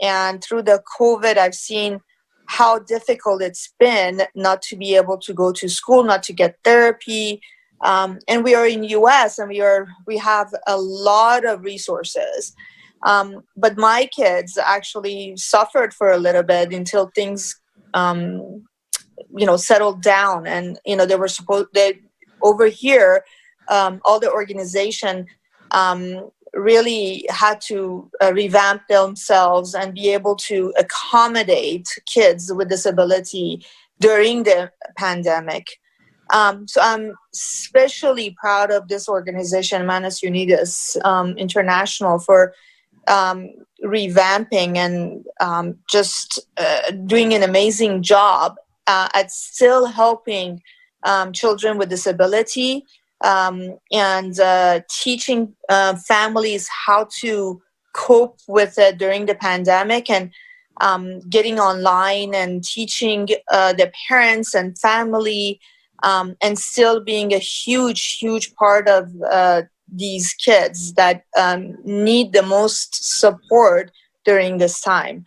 and through the COVID, I've seen how difficult it's been not to be able to go to school, not to get therapy. And we are in US and we have a lot of resources. But my kids actually suffered for a little bit until things, settled down. And, they were over here, all the organization really had to revamp themselves and be able to accommodate kids with disability during the pandemic. So I'm especially proud of this organization, Manos Unidas International, for revamping and just doing an amazing job at still helping children with disability and teaching families how to cope with it during the pandemic, and getting online and teaching the parents and family, and still being a huge part of these kids that need the most support during this time.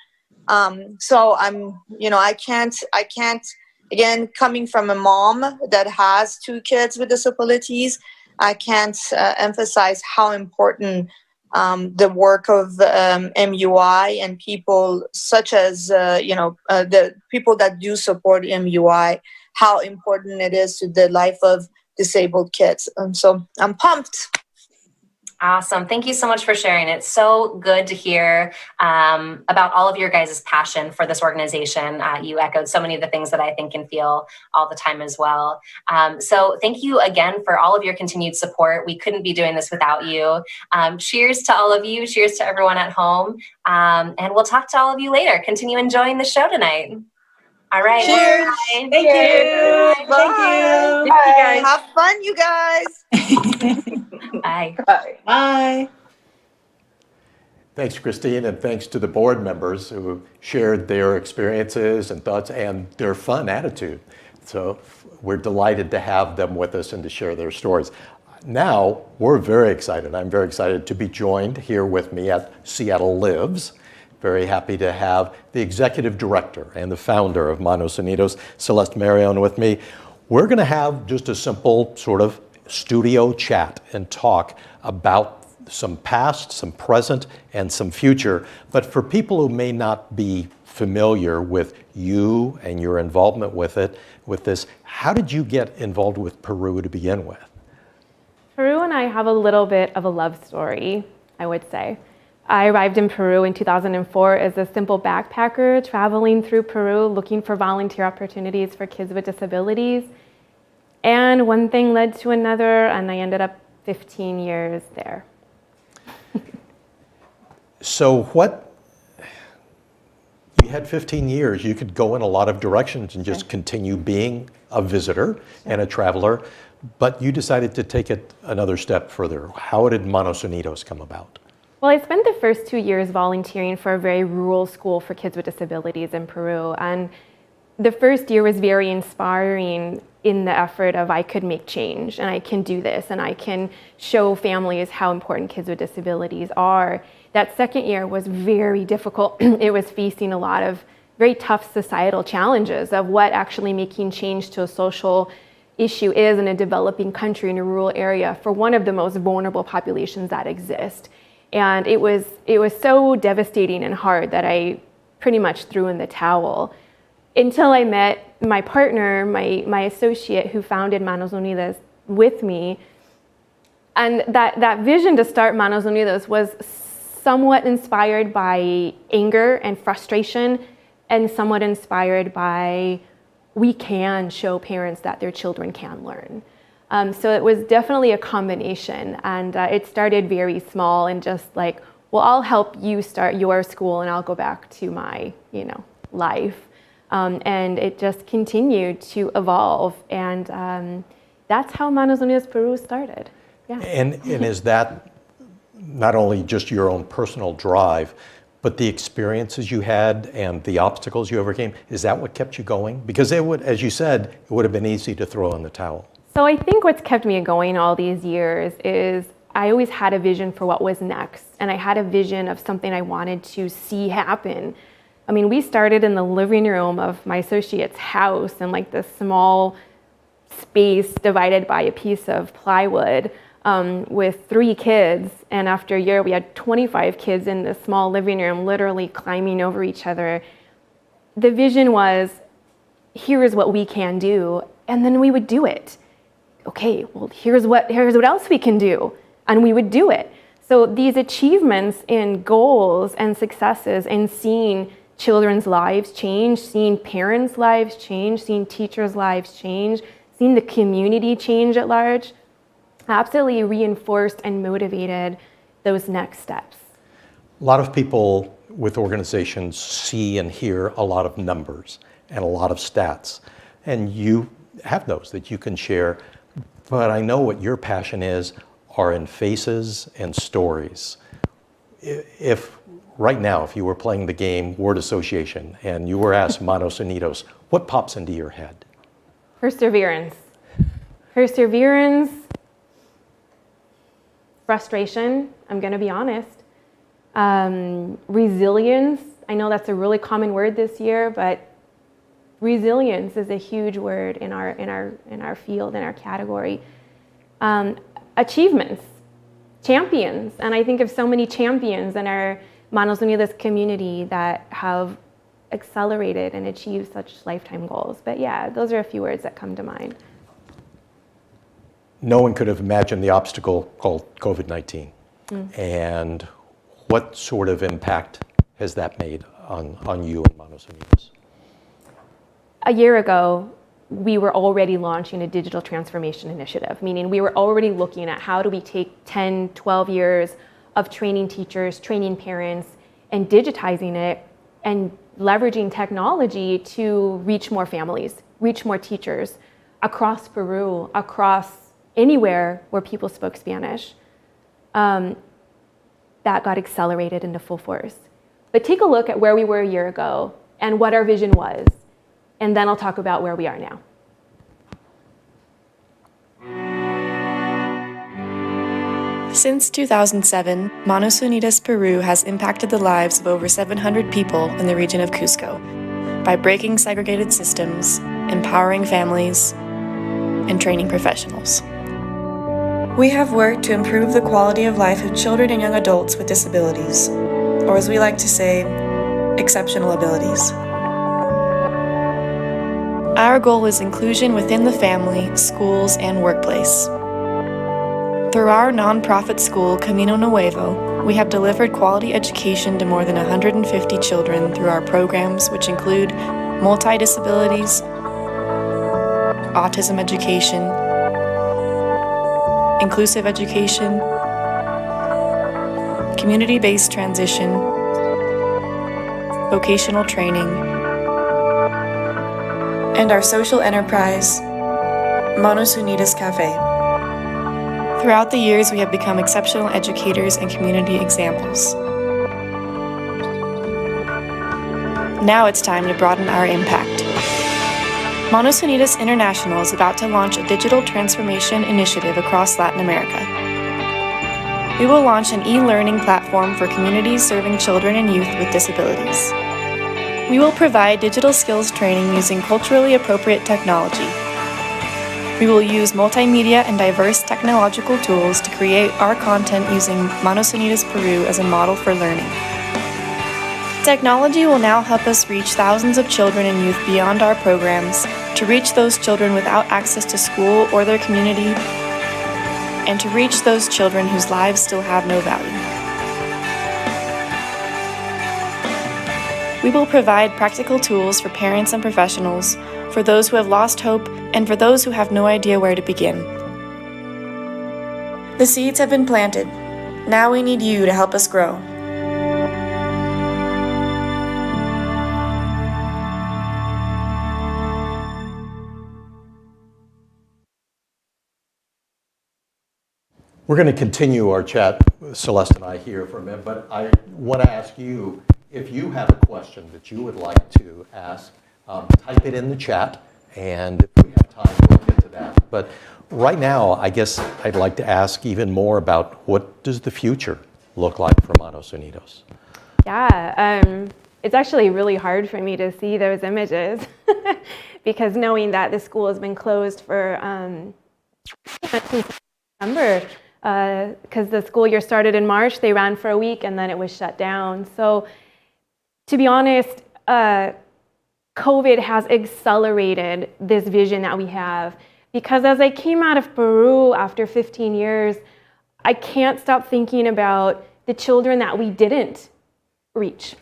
So I can't, again, coming from a mom that has two kids with disabilities, I can't emphasize how important the work of MUI and people such as, the people that do support MUI, how important it is to the life of disabled kids. And so I'm pumped. Awesome. Thank you so much for sharing. It's so good to hear about all of your guys' passion for this organization. You echoed so many of the things that I think and feel all the time as well. So thank you again for all of your continued support. We couldn't be doing this without you. Cheers to all of you. Cheers to everyone at home. And we'll talk to all of you later. Continue enjoying the show tonight. All right. Cheers. Bye. Thank you. Bye. Thank you. Bye. Have fun, you guys. Bye. Bye. Bye. Thanks, Christine, and thanks to the board members who shared their experiences and thoughts and their fun attitude. So we're delighted to have them with us and to share their stories. Now, we're very excited. I'm very excited to be joined here with me at Seattle Lives. Very happy to have the executive director and the founder of Manos Unidas, Celeste Marion, with me. We're going to have just a simple sort of studio chat and talk about some past, some present, and some future. But for people who may not be familiar with you and your involvement with this, how did you get involved with Peru to begin with? Peru and I have a little bit of a love story, I would say. I arrived in Peru in 2004 as a simple backpacker traveling through Peru looking for volunteer opportunities for kids with disabilities. And one thing led to another, and I ended up 15 years there. So you had 15 years. You could go in a lot of directions and just continue being a visitor and a traveler, but you decided to take it another step further. How did Manos Unidas come about? Well, I spent the first 2 years volunteering for a very rural school for kids with disabilities in Peru. And the first year was very inspiring in the effort of I could make change and I can do this and I can show families how important kids with disabilities are. That second year was very difficult. It was facing a lot of very tough societal challenges of what actually making change to a social issue is in a developing country in a rural area for one of the most vulnerable populations that exist. And it was so devastating and hard that I pretty much threw in the towel until I met my partner, my associate who founded Manos Unidas with me. And that vision to start Manos Unidas was somewhat inspired by anger and frustration and somewhat inspired by we can show parents that their children can learn. So it was definitely a combination, and it started very small and just like, well, I'll help you start your school and I'll go back to my, life. And it just continued to evolve, and that's how Manos Unidas Peru started. Yeah. And is that not only just your own personal drive, but the experiences you had and the obstacles you overcame, is that what kept you going? Because it would, as you said, it would have been easy to throw in the towel. So I think what's kept me going all these years is I always had a vision for what was next, and I had a vision of something I wanted to see happen. I mean, we started in the living room of my associate's house in like this small space divided by a piece of plywood with 3 kids. And after a year, we had 25 kids in this small living room, literally climbing over each other. The vision was, here is what we can do. And then we would do it. Okay, well, here's what else we can do. And we would do it. So these achievements and goals and successes and seeing children's lives change, seeing parents' lives change, seeing teachers' lives change, seeing the community change at large, absolutely reinforced and motivated those next steps. A lot of people with organizations see and hear a lot of numbers and a lot of stats, and you have those that you can share, but I know what your passion is are in faces and stories. If right now, if you were playing the game word association and you were asked Manos Unidas, what pops into your head? Perseverance. Perseverance, frustration, I'm going to be honest. Resilience, I know that's a really common word this year, but resilience is a huge word in our field, in our category. Achievements, champions, and I think of so many champions in our Manos Unidas community that have accelerated and achieved such lifetime goals. But yeah, those are a few words that come to mind. No one could have imagined the obstacle called COVID-19. And what sort of impact has that made on you and Manos Unidas? A year ago, we were already launching a digital transformation initiative, meaning we were already looking at how do we take 10, 12 years of training teachers, training parents, and digitizing it and leveraging technology to reach more families, reach more teachers across Peru, across anywhere where people spoke Spanish. That got accelerated into full force. But take a look at where we were a year ago and what our vision was, and then I'll talk about where we are now. Since 2007, Manos Unidas Peru has impacted the lives of over 700 people in the region of Cusco by breaking segregated systems, empowering families, and training professionals. We have worked to improve the quality of life of children and young adults with disabilities, or as we like to say, exceptional abilities. Our goal is inclusion within the family, schools, and workplace. Through our nonprofit school, Camino Nuevo, we have delivered quality education to more than 150 children through our programs, which include multi-disabilities, autism education, inclusive education, community-based transition, vocational training, and our social enterprise, Manos Unidas Cafe. Throughout the years, we have become exceptional educators and community examples. Now it's time to broaden our impact. Manos Unidas International is about to launch a digital transformation initiative across Latin America. We will launch an e-learning platform for communities serving children and youth with disabilities. We will provide digital skills training using culturally appropriate technology. We will use multimedia and diverse technological tools to create our content using Manos Unidas Peru as a model for learning. Technology will now help us reach thousands of children and youth beyond our programs, to reach those children without access to school or their community, and to reach those children whose lives still have no value. We will provide practical tools for parents and professionals, for those who have lost hope, and for those who have no idea where to begin. The seeds have been planted. Now we need you to help us grow. We're going to continue our chat, Celeste and I, here for a minute, but I want to ask you, if you have a question that you would like to ask, type it in the chat, and if we have time, we'll get to that. But right now, I guess I'd like to ask even more about what does the future look like for Manos Unidas? Yeah, it's actually really hard for me to see those images because knowing that the school has been closed for since September, because the school year started in March, they ran for a week and then it was shut down. So to be honest, COVID has accelerated this vision that we have, because as I came out of Peru after 15 years, I can't stop thinking about the children that we didn't reach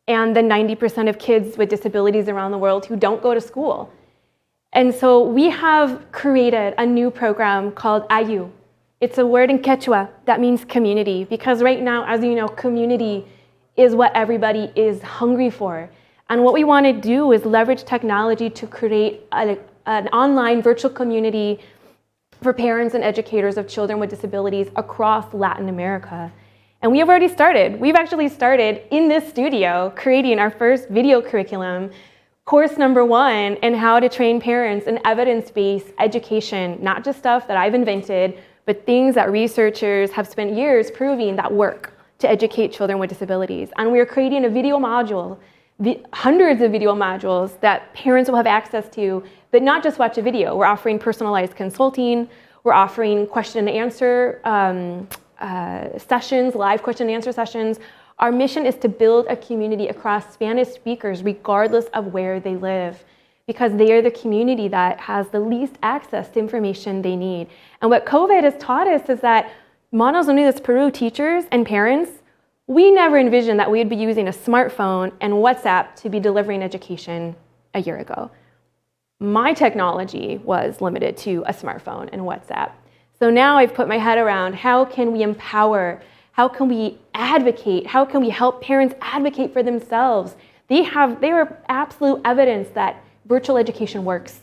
and the 90% of kids with disabilities around the world who don't go to school. And so we have created a new program called Ayu. It's a word in Quechua that means community, because right now, as you know, community is what everybody is hungry for. And what we want to do is leverage technology to create an online virtual community for parents and educators of children with disabilities across Latin America. And we have already started. We've actually started in this studio creating our first video curriculum, course number 1, in how to train parents in evidence-based education, not just stuff that I've invented, but things that researchers have spent years proving that work to educate children with disabilities. And we're creating a video module, hundreds of video modules that parents will have access to, but not just watch a video. We're offering personalized consulting. We're offering question and answer sessions, live question and answer sessions. Our mission is to build a community across Spanish speakers, regardless of where they live, because they are the community that has the least access to information they need. And what COVID has taught us is that Manos Unidas Peru teachers and parents, we never envisioned that we would be using a smartphone and WhatsApp to be delivering education a year ago. My technology was limited to a smartphone and WhatsApp. So now I've put my head around how can we empower, how can we advocate, how can we help parents advocate for themselves? They are absolute evidence that virtual education works.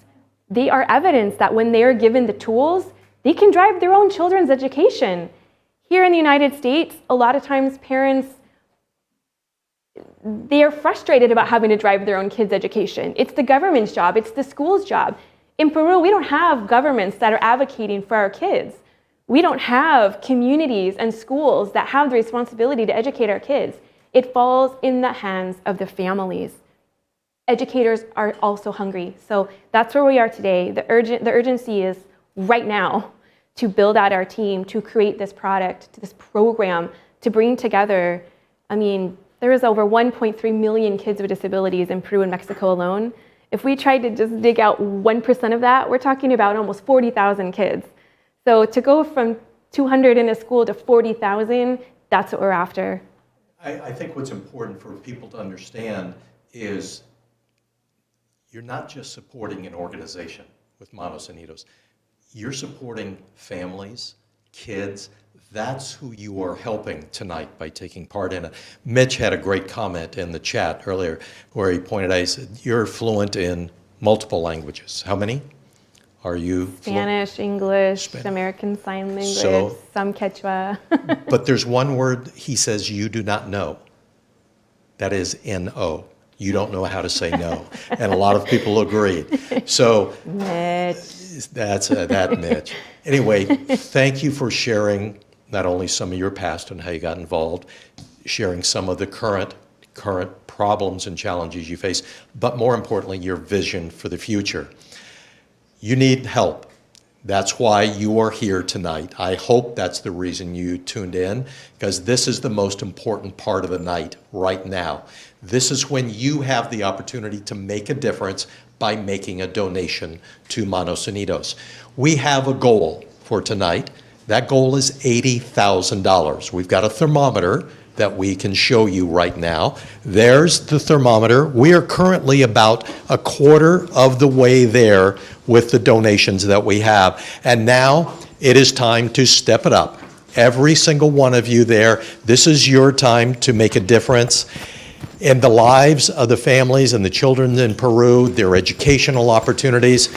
They are evidence that when they are given the tools, they can drive their own children's education. Here in the United States, a lot of times parents, they are frustrated about having to drive their own kids' education. It's the government's job, it's the school's job. In Peru, we don't have governments that are advocating for our kids. We don't have communities and schools that have the responsibility to educate our kids. It falls in the hands of the families. Educators are also hungry. So that's where we are today. The urgency is right now to build out our team, to create this product, this program, to bring together, there is over 1.3 million kids with disabilities in Peru and Mexico alone. If we tried to just dig out 1% of that, we're talking about almost 40,000 kids. So to go from 200 in a school to 40,000, that's what we're after. I think what's important for people to understand is you're not just supporting an organization with Manos Unidas. You're supporting families kids. That's who you are helping tonight by taking part in it. Mitch had a great comment in the chat earlier where he pointed out, he said, you're fluent in multiple languages. How many are you fluent? Spanish, English, American Sign Language, So- some Quechua. But there's one word he says you do not know. That is N-O. You don't know how to say no. And a lot of people agreed. So Mitch. that's that, Mitch. Anyway, thank you for sharing not only some of your past and how you got involved, sharing some of the current problems and challenges you face, but more importantly, your vision for the future. You need help. That's why you are here tonight. I hope that's the reason you tuned in, because this is the most important part of the night right now. This is when you have the opportunity to make a difference by making a donation to Manos Unidas. We have a goal for tonight. That goal is $80,000. We've got a thermometer that we can show you right now. There's the thermometer. We are currently about a quarter of the way there with the donations that we have. And now it is time to step it up. Every single one of you there, this is your time to make a difference in the lives of the families and the children in Peru, their educational opportunities.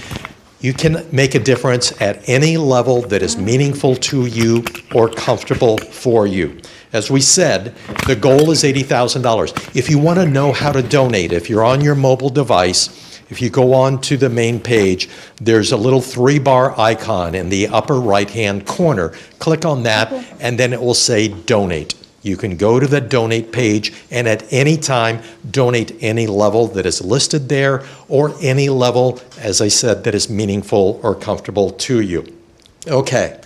You can make a difference at any level that is meaningful to you or comfortable for you. As we said, the goal is $80,000. If you want to know how to donate, if you're on your mobile device, if you go on to the main page, there's a little 3-bar icon in the upper right-hand corner. Click on that, and then it will say donate. You can go to the donate page and at any time donate any level that is listed there or any level, as I said, that is meaningful or comfortable to you. Okay,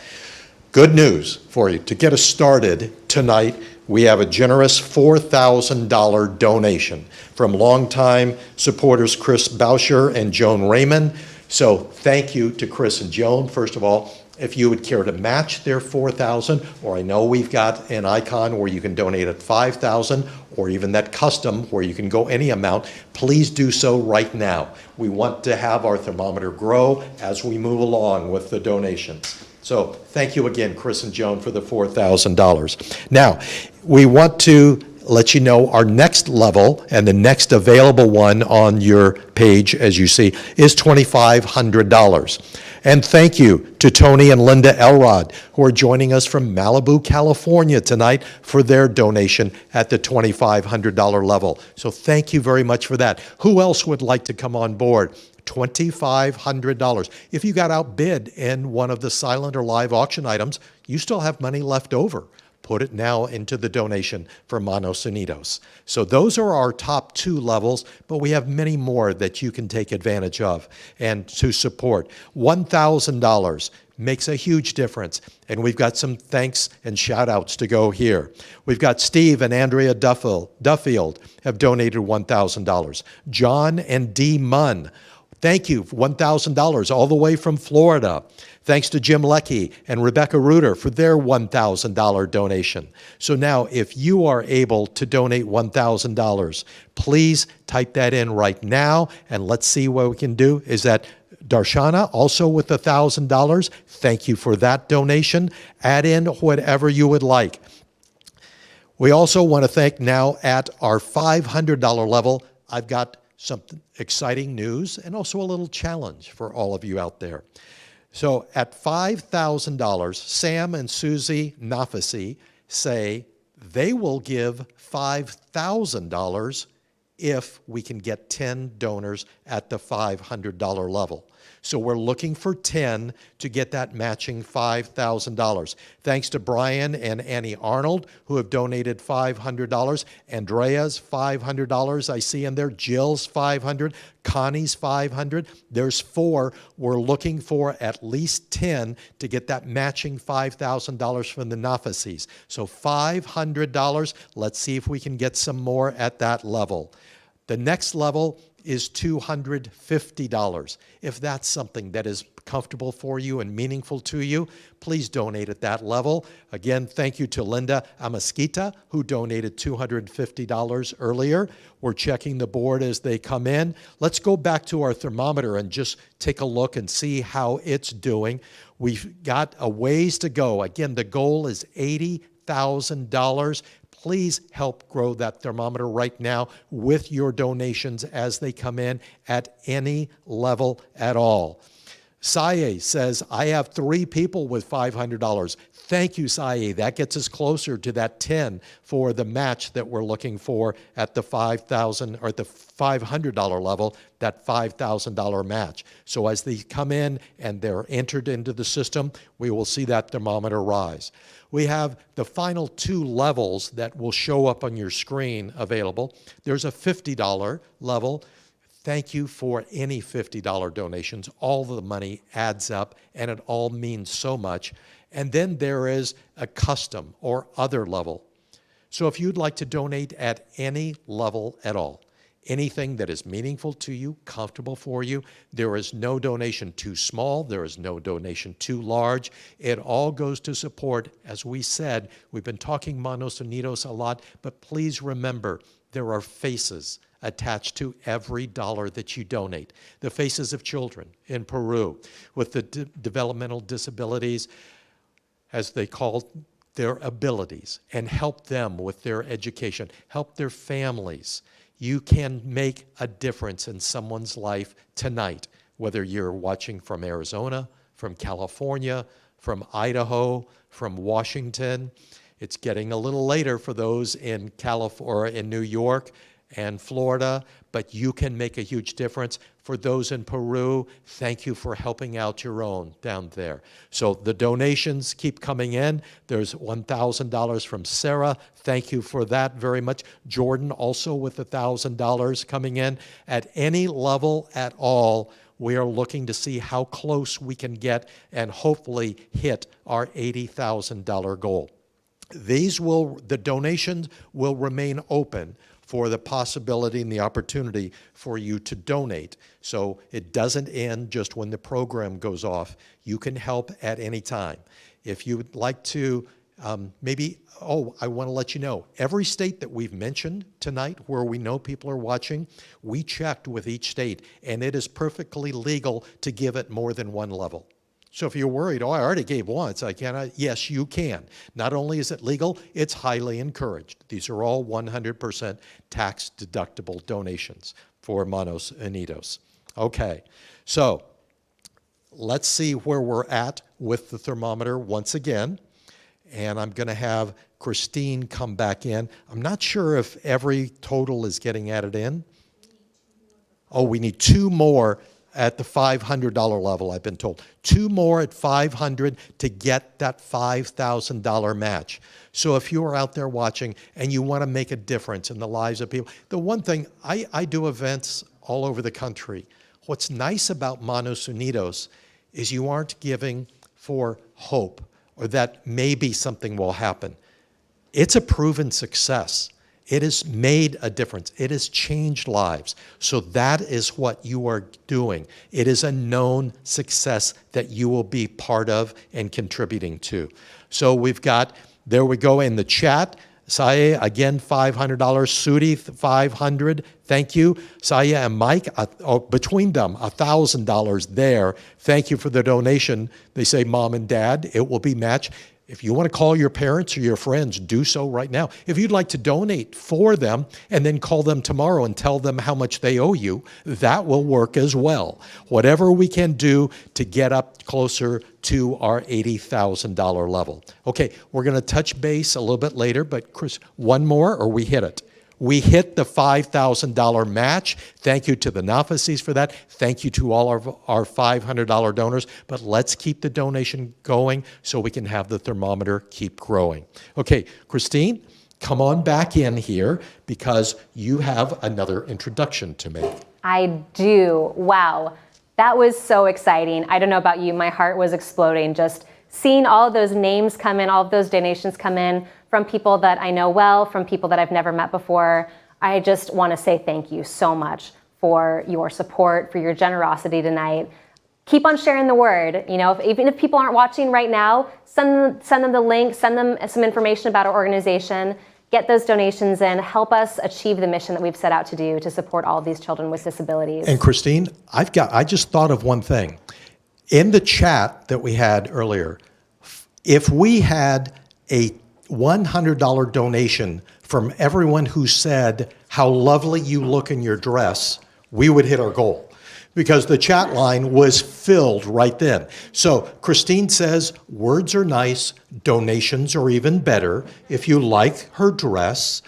good news for you. To get us started tonight, we have a generous $4,000 donation from longtime supporters Chris Boucher and Joan Raymond. So thank you to Chris and Joan, first of all. If you would care to match their $4,000, or I know we've got an icon where you can donate at $5,000, or even that custom where you can go any amount, please do so right now. We want to have our thermometer grow as we move along with the donations. So thank you again, Chris and Joan, for the $4,000. Now, we want to let you know our next level and the next available one on your page, as you see, is $2,500. And thank you to Tony and Linda Elrod, who are joining us from Malibu, California tonight for their donation at the $2,500 level. So thank you very much for that. Who else would like to come on board? $2,500. If you got outbid in one of the silent or live auction items, you still have money left over. Put it now into the donation for Manos Unidas. So those are our top 2 levels, but we have many more that you can take advantage of and to support. $1,000 makes a huge difference, and we've got some thanks and shout-outs to go here. We've got Steve and Andrea Duffield have donated $1,000. John and Dee Munn, thank you, $1,000 all the way from Florida. Thanks to Jim Leckie and Rebecca Reuter for their $1,000 donation. So now, if you are able to donate $1,000, please type that in right now, and let's see what we can do. Is that Darshana also with $1,000? Thank you for that donation. Add in whatever you would like. We also want to thank now at our $500 level, I've got some exciting news and also a little challenge for all of you out there. So at $5,000, Sam and Susie Nafasi say they will give $5,000 if we can get 10 donors at the $500 level. So we're looking for 10 to get that matching $5,000. Thanks to Brian and Annie Arnold, who have donated $500. Andrea's $500 I see in there. Jill's $500. Connie's $500. There's 4. We're looking for at least 10 to get that matching $5,000 from the Nafasis. So $500. Let's see if we can get some more at that level. The next level is $250. If that's something that is comfortable for you and meaningful to you, please donate at that level. Again, thank you to Linda Amasquita, who donated $250 earlier. We're checking the board as they come in. Let's go back to our thermometer and just take a look and see how it's doing. We've got a ways to go. Again, the goal is $80,000. Please help grow that thermometer right now with your donations as they come in at any level at all. Saye says, I have 3 people with $500. Thank you, Saye. That gets us closer to that 10 for the match that we're looking for at the $5,000 or at the $500 level, that $5,000 match. So as they come in and they're entered into the system, we will see that thermometer rise. We have the final 2 levels that will show up on your screen available. There's a $50 level. Thank you for any $50 donations. All the money adds up, and it all means so much. And then there is a custom or other level. So if you'd like to donate at any level at all, anything that is meaningful to you, comfortable for you, there is no donation too small, there is no donation too large. It all goes to support, as we said, we've been talking Manos Unidas a lot, but please remember, there are faces attached to every dollar that you donate. The faces of children in Peru with the developmental disabilities, as they call their abilities, and help them with their education, help their families. You can make a difference in someone's life tonight, whether you're watching from Arizona, from California, from Idaho, from Washington. It's getting a little later for those in California, in New York and Florida, but you can make a huge difference. For those in Peru, thank you for helping out your own down there. So the donations keep coming in. There's $1,000 from Sarah. Thank you for that very much. Jordan also with $1,000 coming in. At any level at all, we are looking to see how close we can get and hopefully hit our $80,000 goal. The donations will remain open for the possibility and the opportunity for you to donate. So it doesn't end just when the program goes off. You can help at any time. If you would like to I want to let you know, every state that we've mentioned tonight where we know people are watching, we checked with each state, and it is perfectly legal to give at more than one level. So if you're worried, I already gave once, I cannot, yes, you can. Not only is it legal, it's highly encouraged. These are all 100% tax-deductible donations for Manos Unidas. Okay, so let's see where we're at with the thermometer once again. And I'm going to have Christine come back in. I'm not sure if every total is getting added in. Oh, we need 2 more at the $500 level, I've been told. 2 more at $500 to get that $5,000 match. So if you are out there watching and you want to make a difference in the lives of people, the one thing, I do events all over the country. What's nice about Manos Unidas is you aren't giving for hope or that maybe something will happen. It's a proven success. It has made a difference. It has changed lives. So that is what you are doing. It is a known success that you will be part of and contributing to. So we've got, there we go in the chat. Saya, again, $500. Sudi, $500. Thank you. Saya and Mike, between them, $1,000 there. Thank you for the donation. They say, Mom and Dad, it will be matched. If you want to call your parents or your friends, do so right now. If you'd like to donate for them and then call them tomorrow and tell them how much they owe you, that will work as well. Whatever we can do to get up closer to our $80,000 level. Okay, we're going to touch base a little bit later, but Chris, one more or we hit it? We hit the $5,000 match. Thank you to the Nafasis for that. Thank you to all of our $500 donors. But let's keep the donation going so we can have the thermometer keep growing. Okay, Christine, come on back in here because you have another introduction to make. I do. Wow. That was so exciting. I don't know about you. My heart was exploding just seeing all of those names come in, all of those donations come in from people that I know well, from people that I've never met before. I just want to say thank you so much for your support, for your generosity tonight. Keep on sharing the word. You know, even if people aren't watching right now, send them the link, send them some information about our organization. Get those donations in. Help us achieve the mission that we've set out to do to support all of these children with disabilities. And Christine, I just thought of one thing. In the chat that we had earlier, if we had a $100 donation from everyone who said how lovely you look in your dress, we would hit our goal. Because the chat line was filled right then. So Christine says, words are nice, donations are even better. If you like her dress,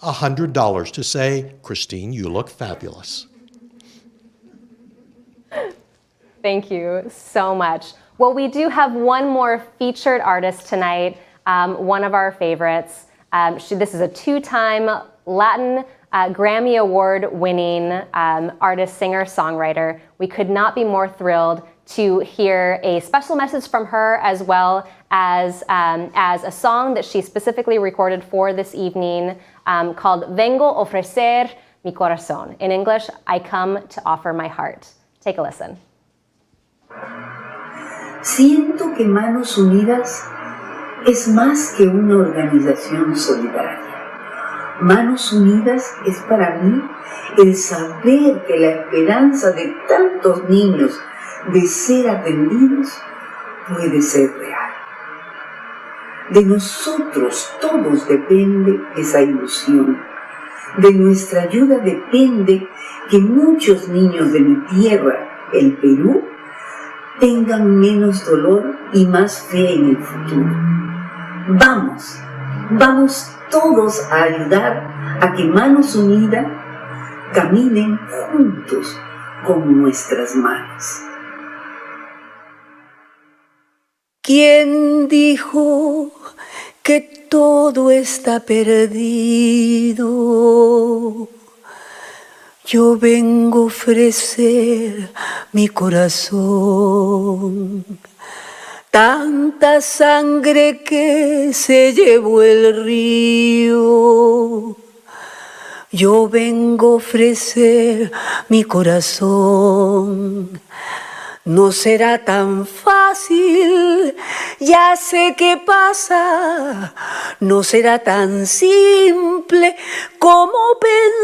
$100 to say, Christine, you look fabulous. Thank you so much. Well, we do have one more featured artist tonight, one of our favorites. This is a two-time Latin Grammy Award-winning artist, singer, songwriter. We could not be more thrilled to hear a special message from her, as well as a song that she specifically recorded for this evening called Vengo ofrecer mi corazón. In English, I come to offer my heart. Take a listen. Siento que Manos Unidas es más que una organización solidaria. Manos Unidas es para mí el saber que la esperanza de tantos niños de ser atendidos puede ser real. De nosotros todos depende esa ilusión. De nuestra ayuda depende que muchos niños de mi tierra, el Perú, tengan menos dolor y más fe en el futuro. Vamos todos a ayudar a que Manos Unidas caminen juntos con nuestras manos. ¿Quién dijo que todo está perdido? Yo vengo a ofrecer mi corazón. Tanta sangre que se llevó el río. Yo vengo a ofrecer mi corazón. No será tan fácil, ya sé qué pasa. No será tan simple como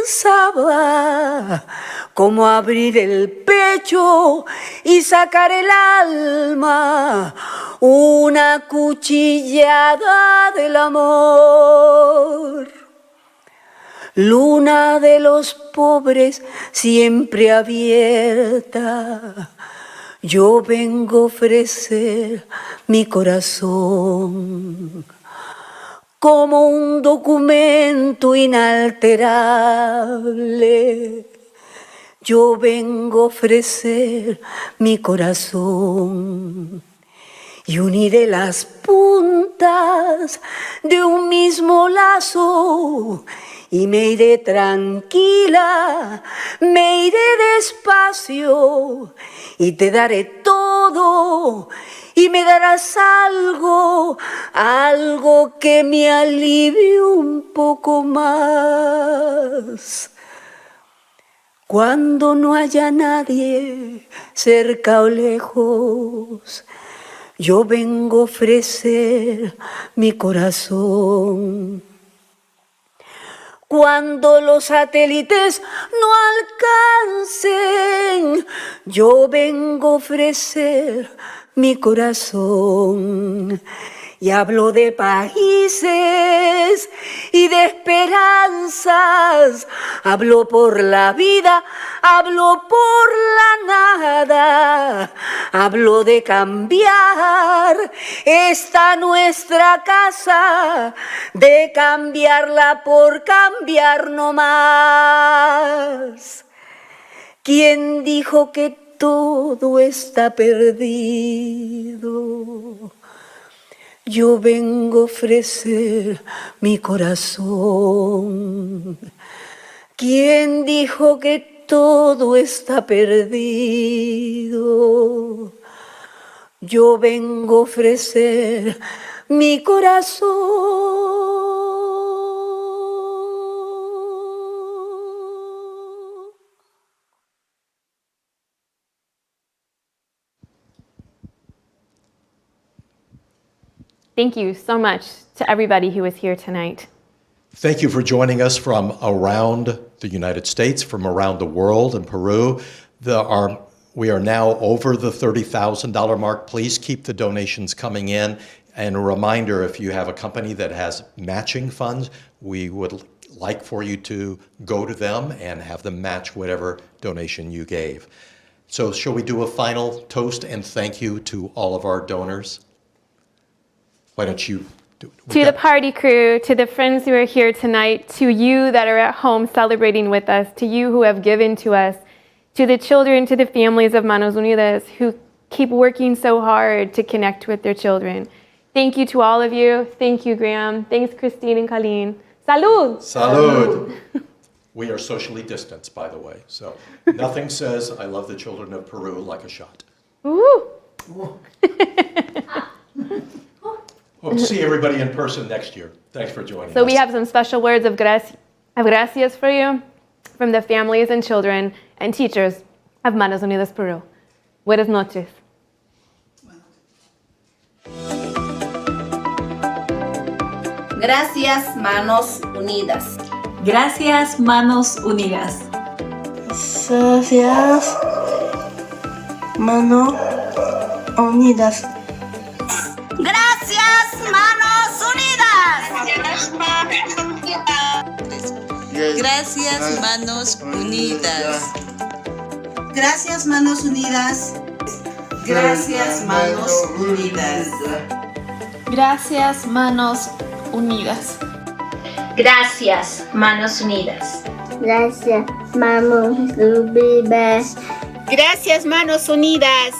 pensaba. Como abrir el pecho y sacar el alma. Una cuchillada del amor. Luna de los pobres siempre abierta. Yo vengo a ofrecer mi corazón como un documento inalterable. Yo vengo a ofrecer mi corazón y uniré las puntas de un mismo lazo. Y me iré tranquila, me iré despacio y te daré todo y me darás algo que me alivie un poco más. Cuando no haya nadie cerca o lejos, yo vengo a ofrecer mi corazón. Cuando los satélites no alcancen, yo vengo a ofrecer mi corazón. Y hablo de países y de esperanzas. Hablo por la vida, hablo por la nada. Hablo de cambiar esta nuestra casa, de cambiarla por cambiar no más. ¿Quién dijo que todo está perdido? Yo vengo a ofrecer mi corazón. ¿Quién dijo que todo está perdido? Yo vengo a ofrecer mi corazón. Thank you so much to everybody who was here tonight. Thank you for joining us from around the United States, from around the world in Peru. We are now over the $30,000 mark. Please keep the donations coming in. And a reminder, if you have a company that has matching funds, we would like for you to go to them and have them match whatever donation you gave. So shall we do a final toast and thank you to all of our donors? Why don't you do it? To the party crew, to the friends who are here tonight, to you that are at home celebrating with us, to you who have given to us, to the children, to the families of Manos Unidas who keep working so hard to connect with their children. Thank you to all of you. Thank you, Graham. Thanks, Christine and Colleen. Salud! Salud! We are socially distanced, by the way, so nothing says I love the children of Peru like a shot. Woo! Hope to see everybody in person next year. Thanks for joining us. So we have some special words of gracias for you from the families and children and teachers of Manos Unidas Peru. Buenas noches. Gracias, Manos Unidas. Gracias, Manos Unidas. Gracias, Manos Unidas. Gracias, Manos Unidas. Gracias, Manos Unidas. Gracias, Manos Unidas. Gracias, Manos Unidas. Gracias, Manos Unidas. Gracias, Manos Unidas. Gracias, Manos Unidas. Gracias, Manos Unidas.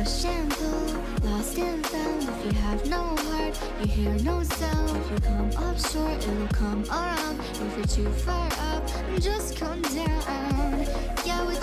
a shampoo, lost and found. If you have no heart, you hear no sound. If you come up short, it'll come around. If you're too far up, just come down. Yeah, we